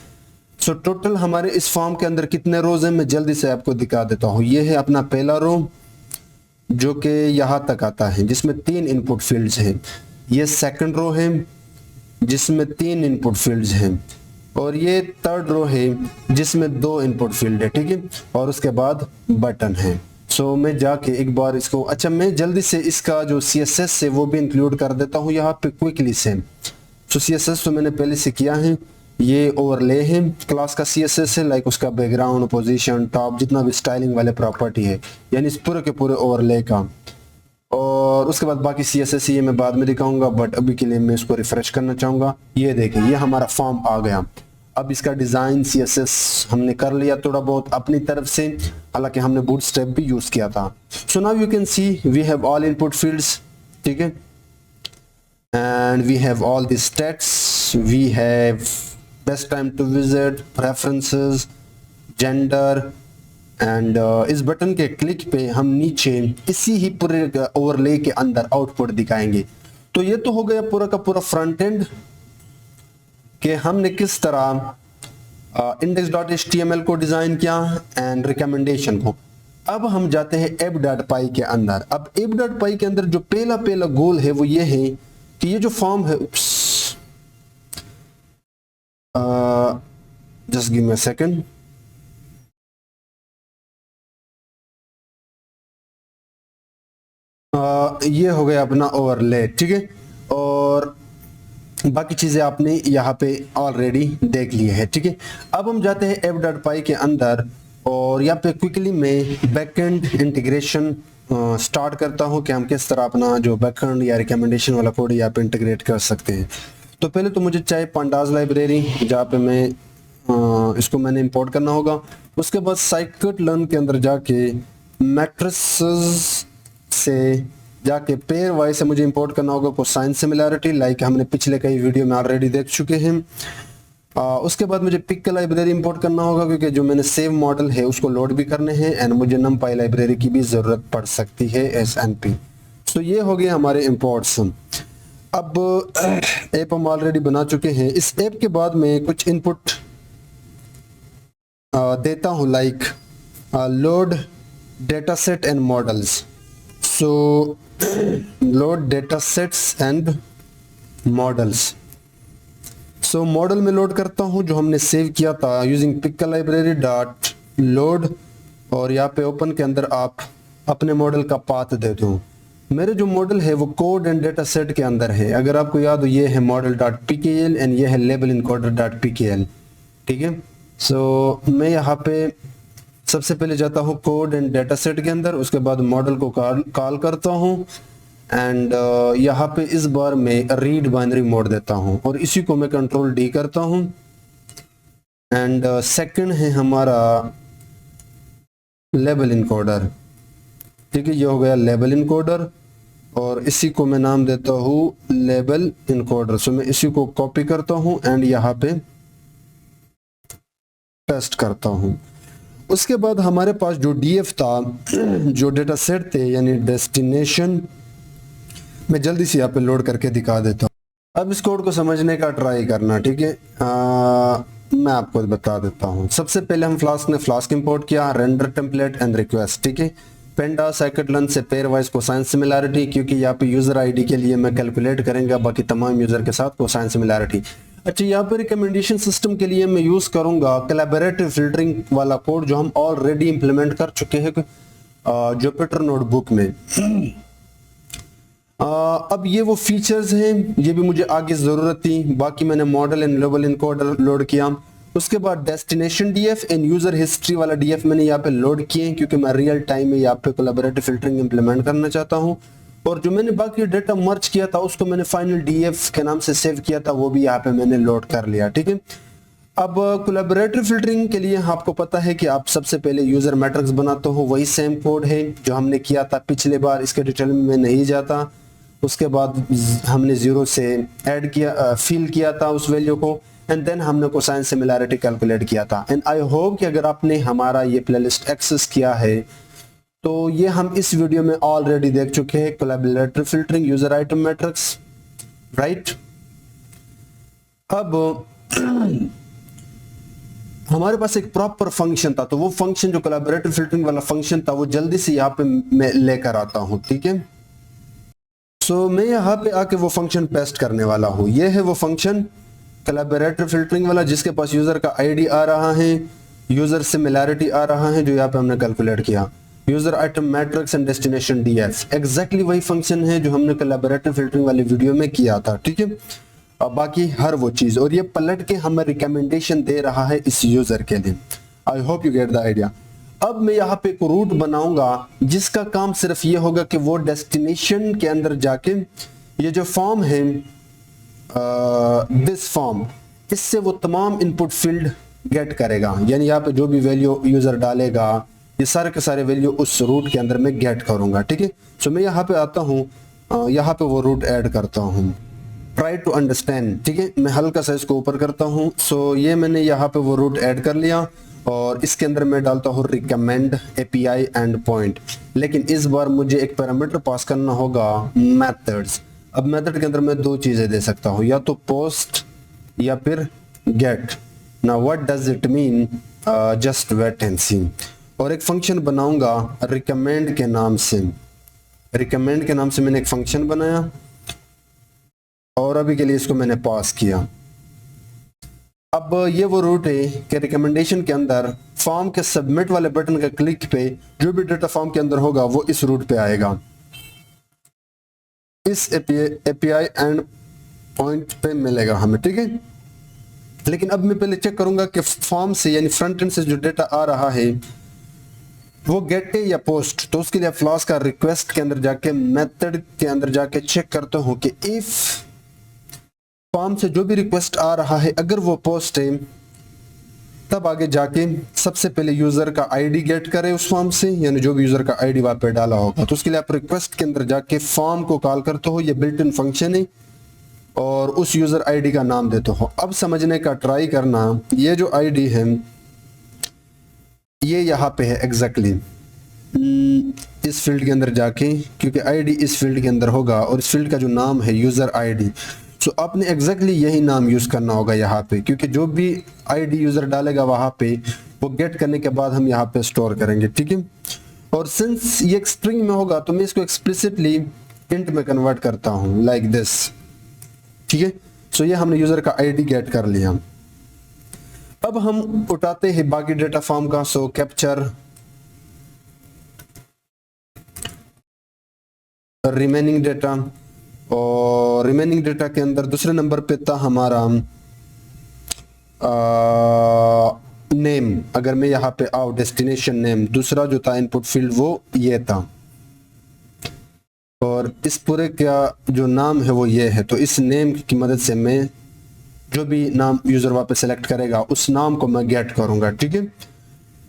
सो टोटल हमारे इस फॉर्म के अंदर कितने रोज हैं मैं जल्दी से आपको दिखा देता हूँ। ये है अपना पहला रो जो कि यहाँ तक आता है, जिसमें 3 इनपुट फील्ड्स हैं। ये सेकंड रो है जिसमें 3 इनपुट फील्ड्स हैं, और ये थर्ड रो है जिसमें 2 इनपुट फील्ड है, ठीक है, और उसके बाद बटन है। सो मैं जाके एक बार इसको, अच्छा मैं जल्दी से इसका जो CSS है वो भी इंक्लूड कर देता हूँ यहाँ पे क्विकली से। सो CSS तो मैंने पहले से किया है, ये ओवरले है, क्लास का CSS है, लाइक उसका बैकग्राउंड, पोजीशन, टॉप, जितना भी स्टाइलिंग वाले प्रॉपर्टी है, यानी इस पूरे के पूरे ओवरले का। और उसके बाद बाकी CSS ये मैं बाद में दिखाऊंगा, बट अभी के लिए मैं इसको रिफ्रेश करना चाहूँगा। ये देखिए ये हमारा फॉर्म आ गया। अब इसका डिज़ाइन CSS हमने कर लिया थोड़ा बहुत अपनी तरफ से, हालांकि हमने बूटस्ट्रैप भी यूज़ किया था। So now you can see we have all input fields, ठीक है, and we have all the states, we have best time to visit, preferences, gender, and इस बटन के क्लिक पे हम नीचे इसी ही पूरे ओवरले के अंदर आउटपुट दिखाएंगे। तो ये तो हो गया पूरा का पूरा फ्रंट एंड कि हमने किस तरह index.html को डिजाइन किया एंड रिकमेंडेशन को। अब हम जाते हैं app.py के अंदर। अब app.py के अंदर जो पहला गोल है वो ये है कि ये जो फॉर्म है, just give me a second, ये हो गया अपना ओवरले, ठीक है, और बाकी चीज़ें आपने यहाँ पे ऑलरेडी देख ली है, ठीक है। अब हम जाते हैं app.py के अंदर और यहाँ पे क्विकली मैं बैकएंड इंटीग्रेशन स्टार्ट करता हूँ कि हम किस तरह अपना जो बैकएंड या रिकमेंडेशन वाला कोड यहाँ पे इंटीग्रेट कर सकते हैं। तो पहले तो मुझे चाहिए पांडास लाइब्रेरी, जहाँ पे मैं इसको मैंने इंपोर्ट करना होगा। उसके बाद scikit-learn के अंदर जाके मैट्रिसेस से जाके पेयर वाइज से मुझे इंपोर्ट करना होगा कोसाइन सिमिलैरिटी, लाइक हमने पिछले कई वीडियो में ऑलरेडी देख चुके हैं। उसके बाद मुझे पिक का लाइब्रेरी इंपोर्ट करना होगा क्योंकि जो मैंने सेव मॉडल है उसको लोड भी करने हैं, एंड मुझे numpy लाइब्रेरी की भी ज़रूरत पड़ सकती है SNP। तो ये हो गए हमारे इंपोर्ट्स। अब ऐप हम ऑलरेडी बना चुके हैं। इस ऐप के बाद मैं कुछ इनपुट देता हूँ, like load data set and models. So load data sets and models. So model में लोड करता हूँ जो हमने सेव किया था यूजिंग पिक्का लाइब्रेरी डॉट लोड, और यहाँ पे ओपन के अंदर आप अपने मॉडल का पाथ दे दो। मेरे जो मॉडल है वो कोड एंड डेटा सेट के अंदर है। अगर आपको याद हो, ये है मॉडल डॉट pkl एंड ये है लेबल इनकोडर डॉट pkl। ठीक है, सो मैं यहाँ पे सबसे पहले जाता हूँ कोड एंड डेटा सेट के अंदर, उसके बाद मॉडल को कॉल करता हूँ एंड यहाँ पे इस बार मैं रीड बाइनरी मोड देता हूँ और इसी को मैं कंट्रोल डी करता हूँ। एंड सेकंड है हमारा लेबल इनकोडर। ठीक है, ये हो गया लेबल इनकोडर और इसी को मैं नाम देता हूँ लेबल इनकोडर। सो मैं इसी को कॉपी करता हूँ एंड यहाँ पे पेस्ट करता हूँ। उसके बाद हमारे पास जो डीएफ था, जो डेटा सेट थे यानी डेस्टिनेशन, मैं जल्दी से यहाँ पे लोड करके दिखा देता हूँ। अब इस कोड को समझने का ट्राई करना। ठीक है, मैं आपको बता देता हूँ। सबसे पहले हम फ्लास्क ने फ्लास्क इंपोर्ट किया, रेंडर टेम्पलेट एंड रिक्वेस्ट। ठीक है, पेंडा साइकिटलन से पेयर वाइज कोसाइन सिमिलैरिटी, क्योंकि यहाँ पे यूजर आईडी के लिए मैं कैलकुलेट करेंगे बाकी तमाम यूजर के साथ कोसाइन सिमिलैरिटी। अच्छा, यहाँ पे रिकमेंडेशन सिस्टम के लिए मैं यूज करूंगा कोलैबोरेटिव फिल्टरिंग वाला कोड जो हम ऑलरेडी इंप्लीमेंट कर चुके हैं जुपिटर नोटबुक में। अब ये वो फीचर्स हैं, ये भी मुझे आगे जरूरत थी। बाकी मैंने model and label encoder load किया। उसके बाद destination DF and user history वाला डीएफ मैंने यहाँ पे लोड किए हैं, क्योंकि मैं रियल टाइम में यहाँ पे कोलैबोरेटिव फिल्टरिंग इंप्लीमेंट करना चाहता हूँ। और जो मैंने बाकी डेटा मर्ज किया था उसको मैंने फाइनल डीएफ के नाम से सेव किया था, वो भी यहाँ पे मैंने लोड कर लिया। ठीक है, अब कोलैबोरेटिव फिल्टरिंग के लिए आपको पता है कि आप सबसे पहले यूजर मैट्रिक्स बनाते हो, वही सेम कोड है जो हमने किया था पिछले बार, इसके डिटेल में मैं नहीं जाता। उसके बाद हमने 0 से ऐड किया, फिल किया था उस वैल्यू को, एंड देन हमने कोसाइन सिमिलैरिटी कैलकुलेट किया था। एंड आई होप कि अगर आपने हमारा ये प्लेलिस्ट एक्सेस किया है तो ये हम इस वीडियो में ऑलरेडी देख चुके हैं, collaborative filtering user item matrix, right. अब हमारे पास एक प्रॉपर फंक्शन था, तो वो फंक्शन जो कोलैबोरेटिव फिल्टरिंग वाला फंक्शन था वो जल्दी से यहाँ पे मैं लेकर आता हूँ। ठीक है, सो मैं यहाँ पे आके वो फंक्शन पेस्ट करने वाला हूँ। ये है वो फंक्शन कोलैबोरेटिव फिल्टरिंग वाला जिसके पास यूजर का आईडी आ रहा है, यूजर सिमिलैरिटी आ रहा है जो यहाँ पे हमने कैलकुलेट किया, user item matrix and destination DF. Exactly वही फंक्शन है जो हमने कोलैबोरेटिव फिल्टरिंग वाली वीडियो में किया था। ठीक है, बाकी हर वो चीज, और ये पलट के हमें रिकमेंडेशन दे रहा है इस यूजर के लिए। आई hope you get the idea. अब मैं यहाँ पे एक रूट बनाऊंगा जिसका काम सिर्फ ये होगा कि वो डेस्टिनेशन के अंदर जाके ये जो फॉर्म है दिस फॉर्म, इससे वो तमाम इनपुट फील्ड गेट करेगा, यानी यहाँ पे जो भी वैल्यू यूजर डालेगा ये सारे के सारे वैल्यू उस रूट के अंदर मैं गेट करूंगा। ठीक है, सो मैं यहाँ पे आता हूँ, यहाँ पे वो रूट ऐड करता हूँ, ट्राई टू अंडरस्टैंड। ठीक है, मैं हल्का सा इसको ऊपर करता हूँ। सो ये मैंने यहाँ पे वो रूट ऐड कर लिया और इसके अंदर मैं डालता हूँ रिकमेंड एपीआई एंड पॉइंट, लेकिन इस बार मुझे एक पैरामीटर पास करना होगा मेथड्स। अब मेथड के अंदर मैं दो चीजें दे सकता हूँ, या तो पोस्ट या फिर get. Now what does it mean, just wait and see. और एक फंक्शन बनाऊंगा रिकमेंड के नाम से, रिकमेंड के नाम से मैंने एक फंक्शन बनाया और अभी के लिए इसको मैंने पास किया। अब ये वो रूट है कि रिकमेंडेशन के अंदर फॉर्म के सबमिट वाले बटन के क्लिक पे जो भी डेटा फॉर्म के अंदर होगा वो इस रूट पे आएगा, इस एपीआई एंड पॉइंट पे मिलेगा हमें। ठीक है, लेकिन अब मैं पहले चेक करूंगा कि फॉर्म से यानी फ्रंट एंड से जो डेटा आ रहा है वो गेट है या पोस्ट। तो उसके लिए फ्लास्क का रिक्वेस्ट के अंदर जाके मेथड के अंदर जाके चेक करता हूं कि इफ फॉर्म से जो भी रिक्वेस्ट आ रहा है अगर वो पोस्ट है, तब आगे जाके सबसे पहले यूजर का आईडी गेट करे उस फॉर्म से, यानी जो भी यूजर का आईडी वहां पे डाला होगा। तो उसके लिए आप रिक्वेस्ट के अंदर जाके फॉर्म को कॉल करते हो, ये बिल्ट इन फंक्शन है, और उस यूजर आईडी का नाम देते हो। अब समझने का ट्राई करना, ये जो आईडी है ये यहाँ पे है एग्जैक्टली, इस फील्ड के अंदर जाके, क्योंकि आईडी इस फील्ड के अंदर होगा और इस फील्ड का जो नाम है यूज़र आईडी, सो आपने एग्जैक्टली यही नाम यूज़ करना होगा यहाँ पे, क्योंकि जो भी आईडी यूज़र डालेगा वहाँ पे वो गेट करने के बाद हम यहाँ पे स्टोर करेंगे, ठीक है। और सिंस ये एक स्ट्रिंग में होगा तो मैं इसको एक्सप्लिसिटली इंट में कन्वर्ट करता हूँ लाइक दिस, ठीक है। सो ये हमने यूज़र का आईडी गेट कर लिया। अब हम उठाते हैं बाकी डेटा फॉर्म का। सो कैप्चर रिमेनिंग डेटा, और रिमेनिंग डेटा के अंदर दूसरे नंबर पे था हमारा नेम। अगर मैं यहाँ पे आओ डेस्टिनेशन नेम, दूसरा जो था इनपुट फील्ड वो ये था, और इस पूरे का जो नाम है वो ये है। तो इस नेम की मदद से मैं जो भी नाम यूजर वहाँ पे सेलेक्ट करेगा उस नाम को मैं गेट करूंगा, ठीक है।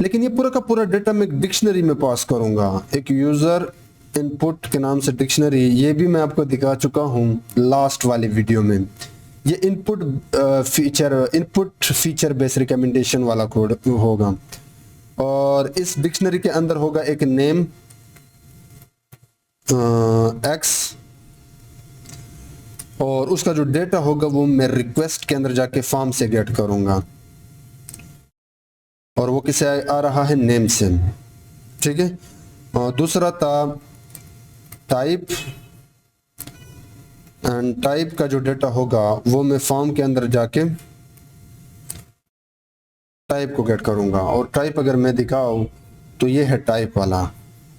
लेकिन ये पूरा का पूरा डेटा मैं डिक्शनरी में पास करूंगा, एक यूजर इनपुट के नाम से डिक्शनरी। ये भी मैं आपको दिखा चुका हूँ लास्ट वाली वीडियो में। ये इनपुट फीचर बेस्ड रिकमेंडेशन वाला कोड होगा, और इस डिक्शनरी के अंदर होगा एक नेम एक्स, और उसका जो डेटा होगा वो मैं रिक्वेस्ट के अंदर जाके फॉर्म से गेट करूंगा, और वो किसे आ रहा है, नेम से, ठीक है। और दूसरा था टाइप, एंड टाइप का जो डेटा होगा वो मैं फॉर्म के अंदर जाके टाइप को गेट करूंगा, और टाइप अगर मैं दिखाऊं तो ये है टाइप वाला,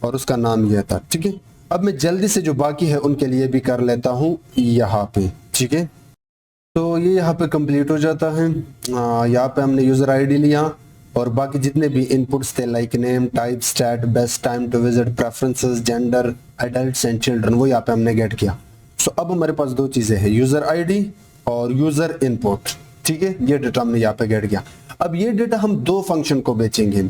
और उसका नाम ये था, ठीक है। अब मैं जल्दी से जो बाकी है उनके लिए भी कर लेता हूँ यहाँ पे, ठीक है। तो ये यहाँ पे कंप्लीट हो जाता है। यहाँ पे हमने यूजर आईडी लिया, और बाकी जितने भी इनपुट्स थे like name, type, state, best time to visit, preferences, gender, adults and children, वो यहाँ पे हमने गेट किया। सो अब हमारे पास दो चीजें हैं, यूजर आईडी और यूजर इनपुट, ठीक है। ये डेटा हमने यहाँ पे गेट किया। अब ये डेटा हम दो फंक्शन को बेचेंगे।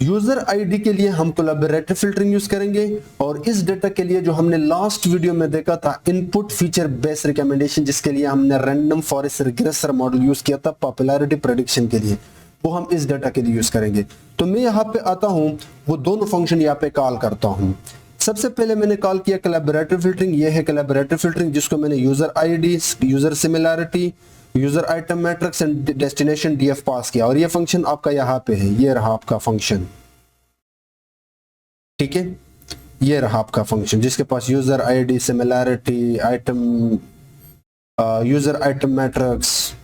यूजर आईडी के लिए हम कोलैबोरेटिव फिल्टरिंग यूज करेंगे, और इस डेटा के लिए जो हमने लास्ट वीडियो में देखा था इनपुट फीचर बेस्ड रिकमेंडेशन, जिसके लिए हमने random forest regressor model use किया था पॉपुलैरिटी प्रेडिक्शन के लिए, वो हम इस डेटा के लिए यूज करेंगे। तो मैं यहाँ पे आता हूँ, वो दोनों फंक्शन यहाँ पे कॉल करता हूँ। सबसे पहले मैंने कॉल किया कोलैबोरेटिव फिल्टरिंग। ये है कोलैबोरेटिव फिल्टरिंग, जिसको मैंने user ID, user similarity, user item matrix and destination DF pass किया, और ये फंक्शन आपका यहाँ पे है, ये रहा आपका फंक्शन, ठीक है। ये रहा आपका फंक्शन जिसके पास user ID, similarity, item, user item matrix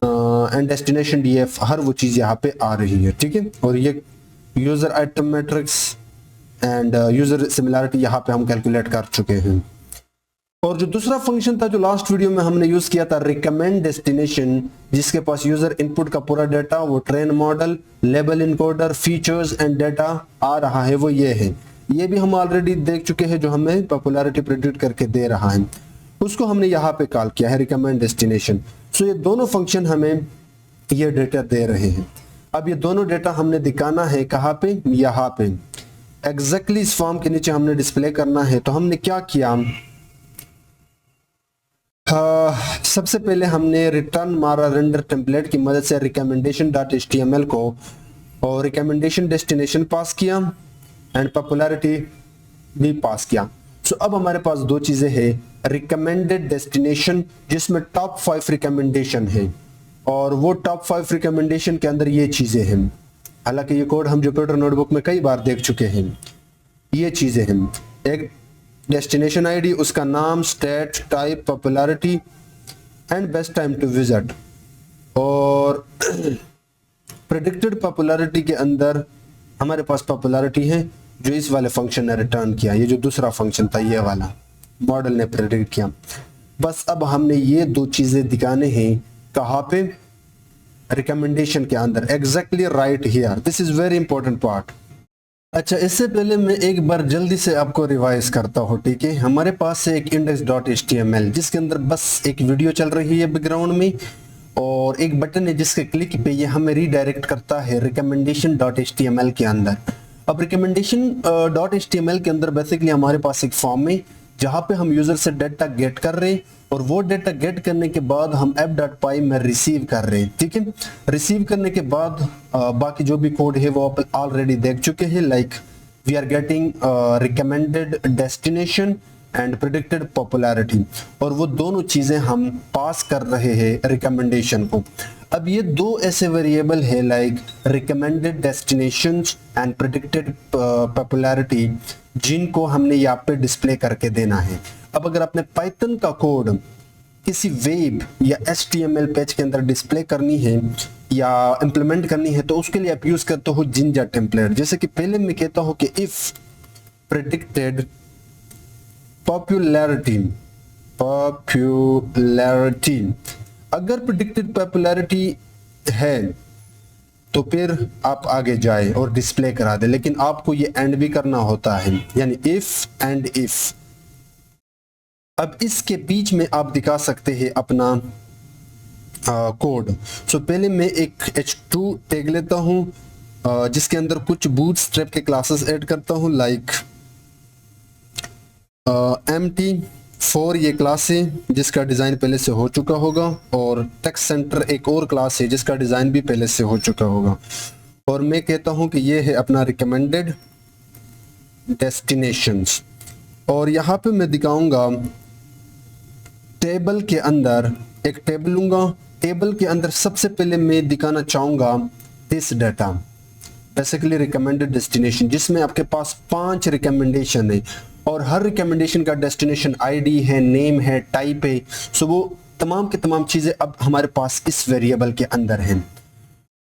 and destination DF, हर वो चीज यहाँ पे आ रही है, ठीक है। और ये user item matrix and user similarity यहाँ पे हम कैलकुलेट कर चुके हैं। और जो दूसरा फंक्शन था जो लास्ट वीडियो में हमने यूज किया था रिकमेंड डेस्टिनेशन, जिसके पास यूजर इनपुट का पूरा डेटा, वो train model, label encoder, features and data आ रहा है, वो ये है। ये भी हम ऑलरेडी देख चुके हैं, जो हमें पॉपुलैरिटी प्रेडिक्ट करके दे रहा है, उसको हमने यहाँ पे कॉल किया है रिकमेंड डेस्टिनेशन। सो ये दोनों फंक्शन हमें ये डेटा दे रहे हैं। अब ये दोनों डेटा हमने दिखाना है कहाँ पे, यहाँ पे एग्जैक्टली इस फॉर्म के नीचे हमने डिस्प्ले करना है। तो हमने क्या किया, सबसे पहले हमने रिटर्न मारा रेंडर टेम्पलेट की मदद से रिकमेंडेशन डॉट एचटीएमएल को, और रिकमेंडेशन डेस्टिनेशन पास किया एंड पॉपुलैरिटी भी पास किया। सो अब हमारे पास दो चीजें हैं, रिकमेंडेड डेस्टिनेशन जिसमें टॉप 5 रिकमेंडेशन है, और वो टॉप 5 रिकमेंडेशन के अंदर ये चीजें हैं। हालांकि ये कोड हम जुपिटर नोटबुक में कई बार देख चुके हैं। ये चीजें हैं, एक डेस्टिनेशन आईडी, उसका नाम, state, type, popularity and best time to visit, और प्रेडिक्टेड पॉपुलैरिटी के अंदर हमारे पास पॉपुलैरिटी है जो इस वाले फंक्शन ने रिटर्न किया। ये जो दूसरा फंक्शन था ये वाला मॉडल ने प्रेडिक्ट किया। बस अब हमने ये दो चीजें दिखाने हैं कहाँ पे, रिकमेंडेशन के अंदर, exactly right here, this is very important part. अच्छा, इससे पहले मैं एक बार जल्दी से आपको रिवाइज करता हूँ, ठीक है। हमारे पास है एक index.html जिसके अंदर बस एक वीडियो चल रही है बैकग्राउंड में, और एक बटन है जिसके क्लिक पे ये हमें रीडायरेक्ट करता है recommendation.html के अंदर। अब recommendation.html के अंदर बेसिकली हमारे पास एक फॉर्म है जहाँ पे हम यूजर से डेटा गेट कर रहे हैं, और वो डेटा गेट करने के बाद हम app.py में रिसीव कर रहे हैं, ठीक है। रिसीव करने के बाद बाकी जो भी कोड है वो आप ऑलरेडी देख चुके हैं, like we are getting recommended destination and predicted popularity, और वो दोनों चीजें हम पास कर रहे हैं रिकमेंडेशन को। अब ये दो ऐसे वेरिएबल है like recommended destinations and predicted popularity, जिनको हमने यहाँ पे डिस्प्ले करके देना है। अब अगर आपने पाइथन का कोड किसी वेब या HTML पेज के अंदर डिस्प्ले करनी है या इंप्लीमेंट करनी है, तो उसके लिए आप यूज करते हो जिंजा टेम्पलेट। जैसे कि पहले मैं कहता हूं कि इफ प्रेडिक्टेड पॉपुलैरिटी, अगर प्रेडिक्टेड पॉपुलैरिटी है तो फिर आप आगे जाए और डिस्प्ले करा दे, लेकिन आपको ये एंड भी करना होता है, यानी इफ एंड इफ। अब इसके बीच में आप दिखा सकते हैं अपना कोड। सो पहले मैं एक h2 टैग लेता हूं जिसके अंदर कुछ बूटस्ट्रैप के क्लासेस ऐड करता हूं, लाइक empty4 ये क्लास है जिसका डिज़ाइन पहले से हो चुका होगा, और टेक्स्ट सेंटर एक और क्लास है जिसका डिज़ाइन भी पहले से हो चुका होगा। और मैं कहता हूं कि ये है अपना रिकमेंडेड डेस्टिनेशंस, और यहाँ पे मैं दिखाऊंगा टेबल के अंदर एक टेबल लूंगा। टेबल के अंदर सबसे पहले मैं दिखाना चाहूंगा this data, basically recommended destination, जिसमें आपके पास 5 रिकमेंडेशन है और हर रिकमेंडेशन का डेस्टिनेशन आईडी है, नेम है, टाइप है। सो वो तमाम के तमाम चीजें अब हमारे पास इस वेरिएबल के अंदर हैं।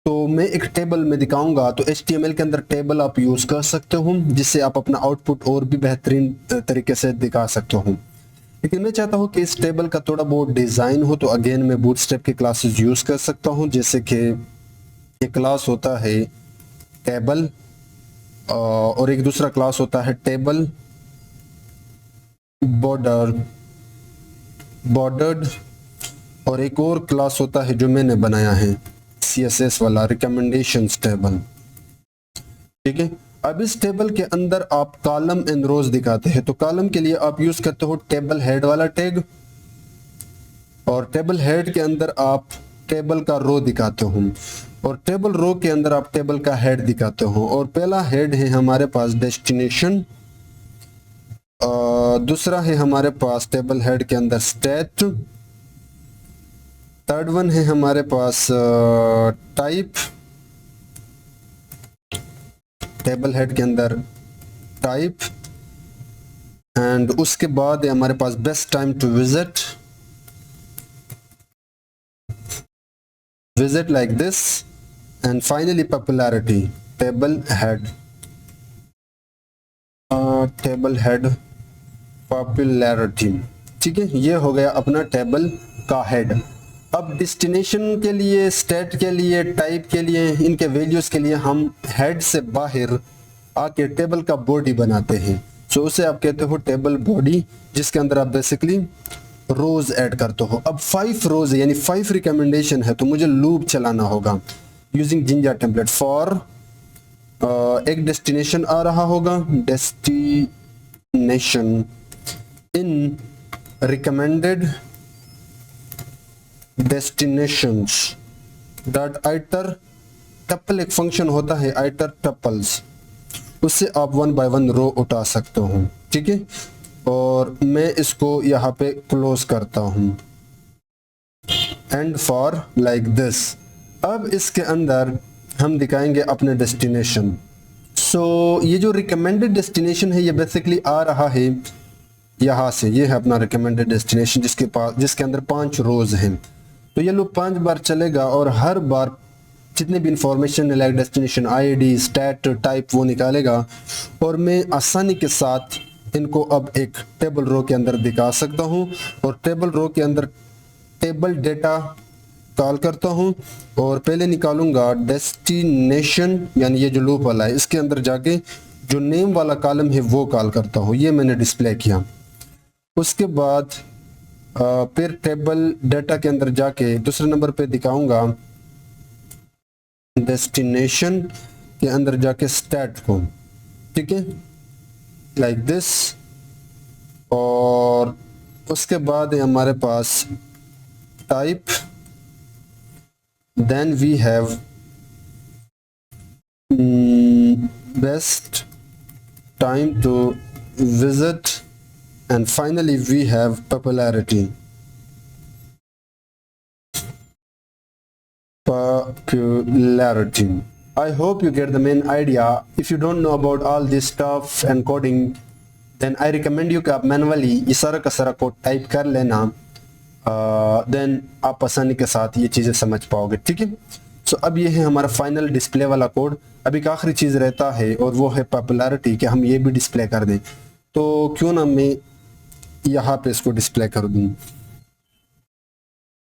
तो मैं एक टेबल में दिखाऊंगा, तो HTML के अंदर टेबल आप यूज कर सकते हो जिससे आप अपना आउटपुट और भी बेहतरीन तरीके से दिखा सकते हो। लेकिन मैं चाहता हूं कि इस टेबल का थोड़ा बहुत डिजाइन हो, तो अगेन मैं बूटस्ट्रैप के क्लासेस यूज कर सकता हूं। जैसे कि एक क्लास होता है टेबल और एक दूसरा क्लास होता है टेबल बॉर्डर्ड, और एक और क्लास होता है जो मैंने बनाया है CSS वाला, रिकमेंडेशंस टेबल। ठीक है, अब इस टेबल के अंदर आप कॉलम एंड रोज दिखाते हैं, तो कॉलम के लिए आप यूज करते हो टेबल हेड वाला टैग, और टेबल हेड के अंदर आप टेबल का रो दिखाते हो, और टेबल रो के अंदर आप टेबल का हेड दिखाते हो। और पहला हेड है हमारे पास डेस्टिनेशन, दूसरा है हमारे पास टेबल हेड के अंदर स्टेट, थर्ड वन है हमारे पास टाइप, टेबल हेड के अंदर टाइप, एंड उसके बाद है हमारे पास best time to visit like this, and finally popularity table head popularity. ठीक है, ये हो गया अपना टेबल का हेड। अब डेस्टिनेशन के लिए, स्टेट के लिए, टाइप के लिए, इनके वैल्यूज के लिए हम हेड से बाहर आके टेबल का बॉडी बनाते हैं। सो उसे आप कहते हो टेबल बॉडी, जिसके अंदर आप बेसिकली रोज ऐड करते हो। अब 5 रोज यानी 5 रिकमेंडेशन है, तो मुझे लूप चलाना होगा यूजिंग जिंजा टेम्पलेट फॉर एक डेस्टिनेशन आ रहा होगा, destination in recommended destinations dot iter tuple, एक फंक्शन होता है आइटर टपल्स, उससे आप 1 बाय 1 रो उठा सकते हो। ठीक है, और मैं इसको यहाँ पे क्लोज करता हूँ, एंड फॉर लाइक दिस। अब इसके अंदर हम दिखाएंगे अपने डेस्टिनेशन। सो ये जो रिकमेंडेड डेस्टिनेशन है ये बेसिकली आ रहा है यहाँ से, ये है अपना रिकमेंडेड डेस्टिनेशन जिसके अंदर 5 रोज हैं। तो ये लूप 5 बार चलेगा और हर बार जितने भी information like destination ID, state, type वो निकालेगा, और मैं आसानी के साथ इनको अब एक टेबल रो के अंदर दिखा सकता हूँ। और टेबल रो के अंदर टेबल डेटा कॉल करता हूँ, और पहले निकालूंगा डेस्टिनेशन, यानी ये जो लूप वाला है इसके अंदर जाके जो नेम वाला कॉलम है वो कॉल करता हूँ, ये मैंने डिस्प्ले किया। उसके बाद फिर टेबल डेटा के अंदर जाके दूसरे नंबर पे दिखाऊंगा डेस्टिनेशन के अंदर जाके स्टैट को। ठीक है, लाइक दिस। और उसके बाद है हमारे पास type, then we have best time to visit, and finally we have popularity. I hope you get the main idea. If you don't know about all this stuff and coding, then I recommend you कि आप manually ये सारा का सारा code type कर लेना, then आप आसानी के साथ ये चीज़ें समझ पाओगे, ठीक है। सो अब ये है हमारा फाइनल डिस्प्ले वाला कोड। अब एक आखिरी चीज़ रहता है और वो है पॉपुलैरिटी, कि हम ये भी डिस्प्ले कर दें। तो क्यों ना मैं यहाँ पे इसको डिस्प्ले कर दूँ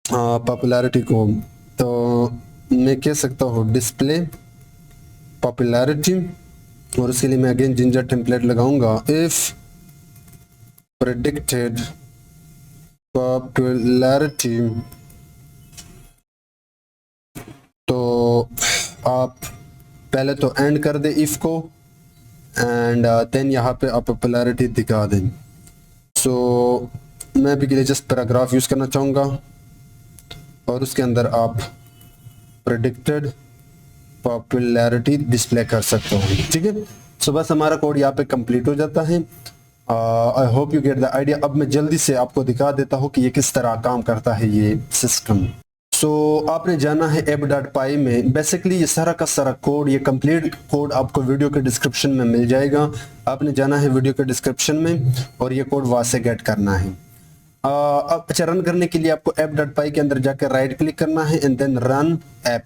पॉपुलैरिटी को। तो मैं कह सकता हूँ डिस्प्ले पॉपुलैरिटी, और उसके लिए मैं अगेन जिंजर टेम्पलेट लगाऊंगा। इफ प्रेडिक्टेड पॉपुलैरिटी, तो आप पहले तो एंड कर दे इफ को, एंड देन यहाँ पे आप पॉपुलैरिटी दिखा दें। सो मैं अभी के लिए जस्ट पैराग्राफ यूज़ करना चाहूँगा, और उसके अंदर आप प्रेडिक्टेड पॉपुलैरिटी डिस्प्ले कर सकते हो, ठीक है। सो बस हमारा कोड यहाँ पे कंप्लीट हो जाता है। आई hope you get the idea. अब मैं जल्दी से आपको दिखा देता हूँ कि ये किस तरह काम करता है ये सिस्टम। सो आपने जाना है app.py में। बेसिकली ये सारा का सारा कोड, ये कंप्लीट कोड आपको वीडियो के डिस्क्रिप्शन में मिल जाएगा। आपने जाना है वीडियो के डिस्क्रिप्शन में और ये कोड वहाँ से गेट करना है। अब अच्छा, रन करने के लिए आपको app.py के अंदर जाकर राइट क्लिक करना है एंड देन रन ऐप,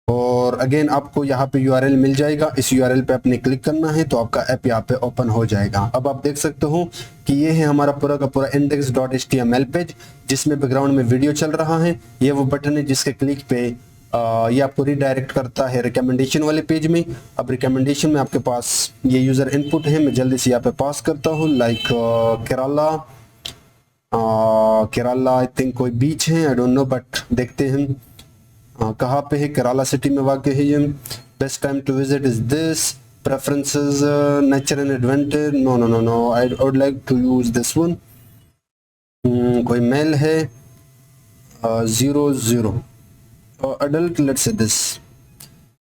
और अगेन आपको यहाँ पे URL मिल जाएगा। इस URL पे आपने क्लिक करना है तो आपका ऐप यहाँ पे ओपन हो जाएगा। अब आप देख सकते हो कि ये है हमारा पूरा का पूरा index.html पेज, जिसमें बैकग्राउंड में वीडियो चल रहा है। ये वो बटन है जिसके क्लिक पे ये आपको रिडायरेक्ट करता है रिकमेंडेशन वाले पेज में। अब रिकमेंडेशन में आपके पास ये यूज़र इनपुट है, मैं जल्दी से यहाँ पे पास करता हूँ। लाइक केरला आई थिंक कोई बीच है, आई डोंट नो, बट देखते हैं कहाँ पे है। केरला सिटी में वाक़ है ये। Best time to visit is this, preferences nature and adventure, no no no no, I would like to use this one. कोई मेल है 00 adult, let's say this.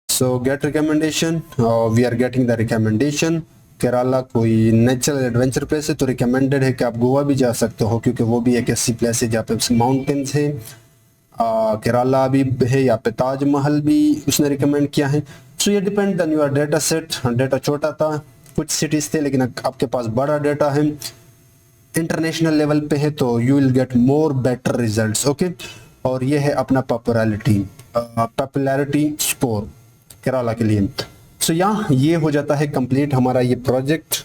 So get recommendation, we are getting the recommendation। Kerala कोई natural adventure place है, तो recommended है कि आप गोवा भी जा सकते हो, क्योंकि वो भी एक ऐसी प्लेस है जहाँ पे माउंटेन्स है। केरला भी है, यहाँ पे ताजमहल भी उसने रिकमेंड किया है। सो ये depend on your data set. Data छोटा था, कुछ सिटीज थे, लेकिन आपके पास बड़ा डेटा है, इंटरनेशनल लेवल पे है, तो you will get more better results, okay. और ये है अपना पॉपुलैरिटी स्कोर केरला के लिए। सो यहाँ ये हो जाता है कंप्लीट हमारा ये project,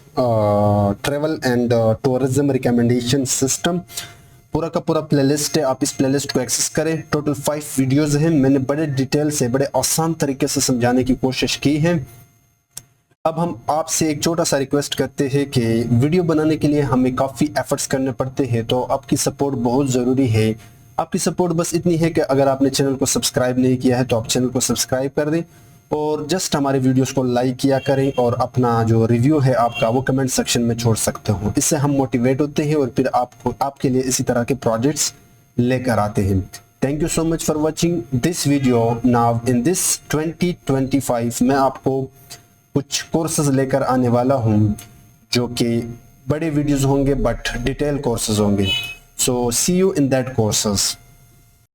travel and tourism recommendation system. पूरा का पूरा प्लेलिस्ट है, आप इस प्लेलिस्ट को एक्सेस करें। टोटल 5 वीडियोस हैं, मैंने बड़े डिटेल से, बड़े आसान तरीके से समझाने की कोशिश की है। अब हम आपसे एक छोटा सा रिक्वेस्ट करते हैं कि वीडियो बनाने के लिए हमें काफ़ी एफर्ट्स करने पड़ते हैं, तो आपकी सपोर्ट बहुत ज़रूरी है। आपकी सपोर्ट बस इतनी है कि अगर आपने चैनल को सब्सक्राइब नहीं किया है तो आप चैनल को सब्सक्राइब कर दें, और जस्ट हमारे वीडियोस को लाइक किया करें, और अपना जो रिव्यू है आपका वो कमेंट सेक्शन में छोड़ सकते हो। इससे हम मोटिवेट होते हैं और फिर आपके लिए इसी तरह के प्रोजेक्ट्स लेकर आते हैं। Thank you so much for watching this video. Now in this 2025 मैं आपको कुछ कोर्सेज लेकर आने वाला हूँ, जो कि बड़े वीडियोस होंगे बट डिटेल कोर्सेज होंगे। सो सी यू इन दैट कोर्सेज।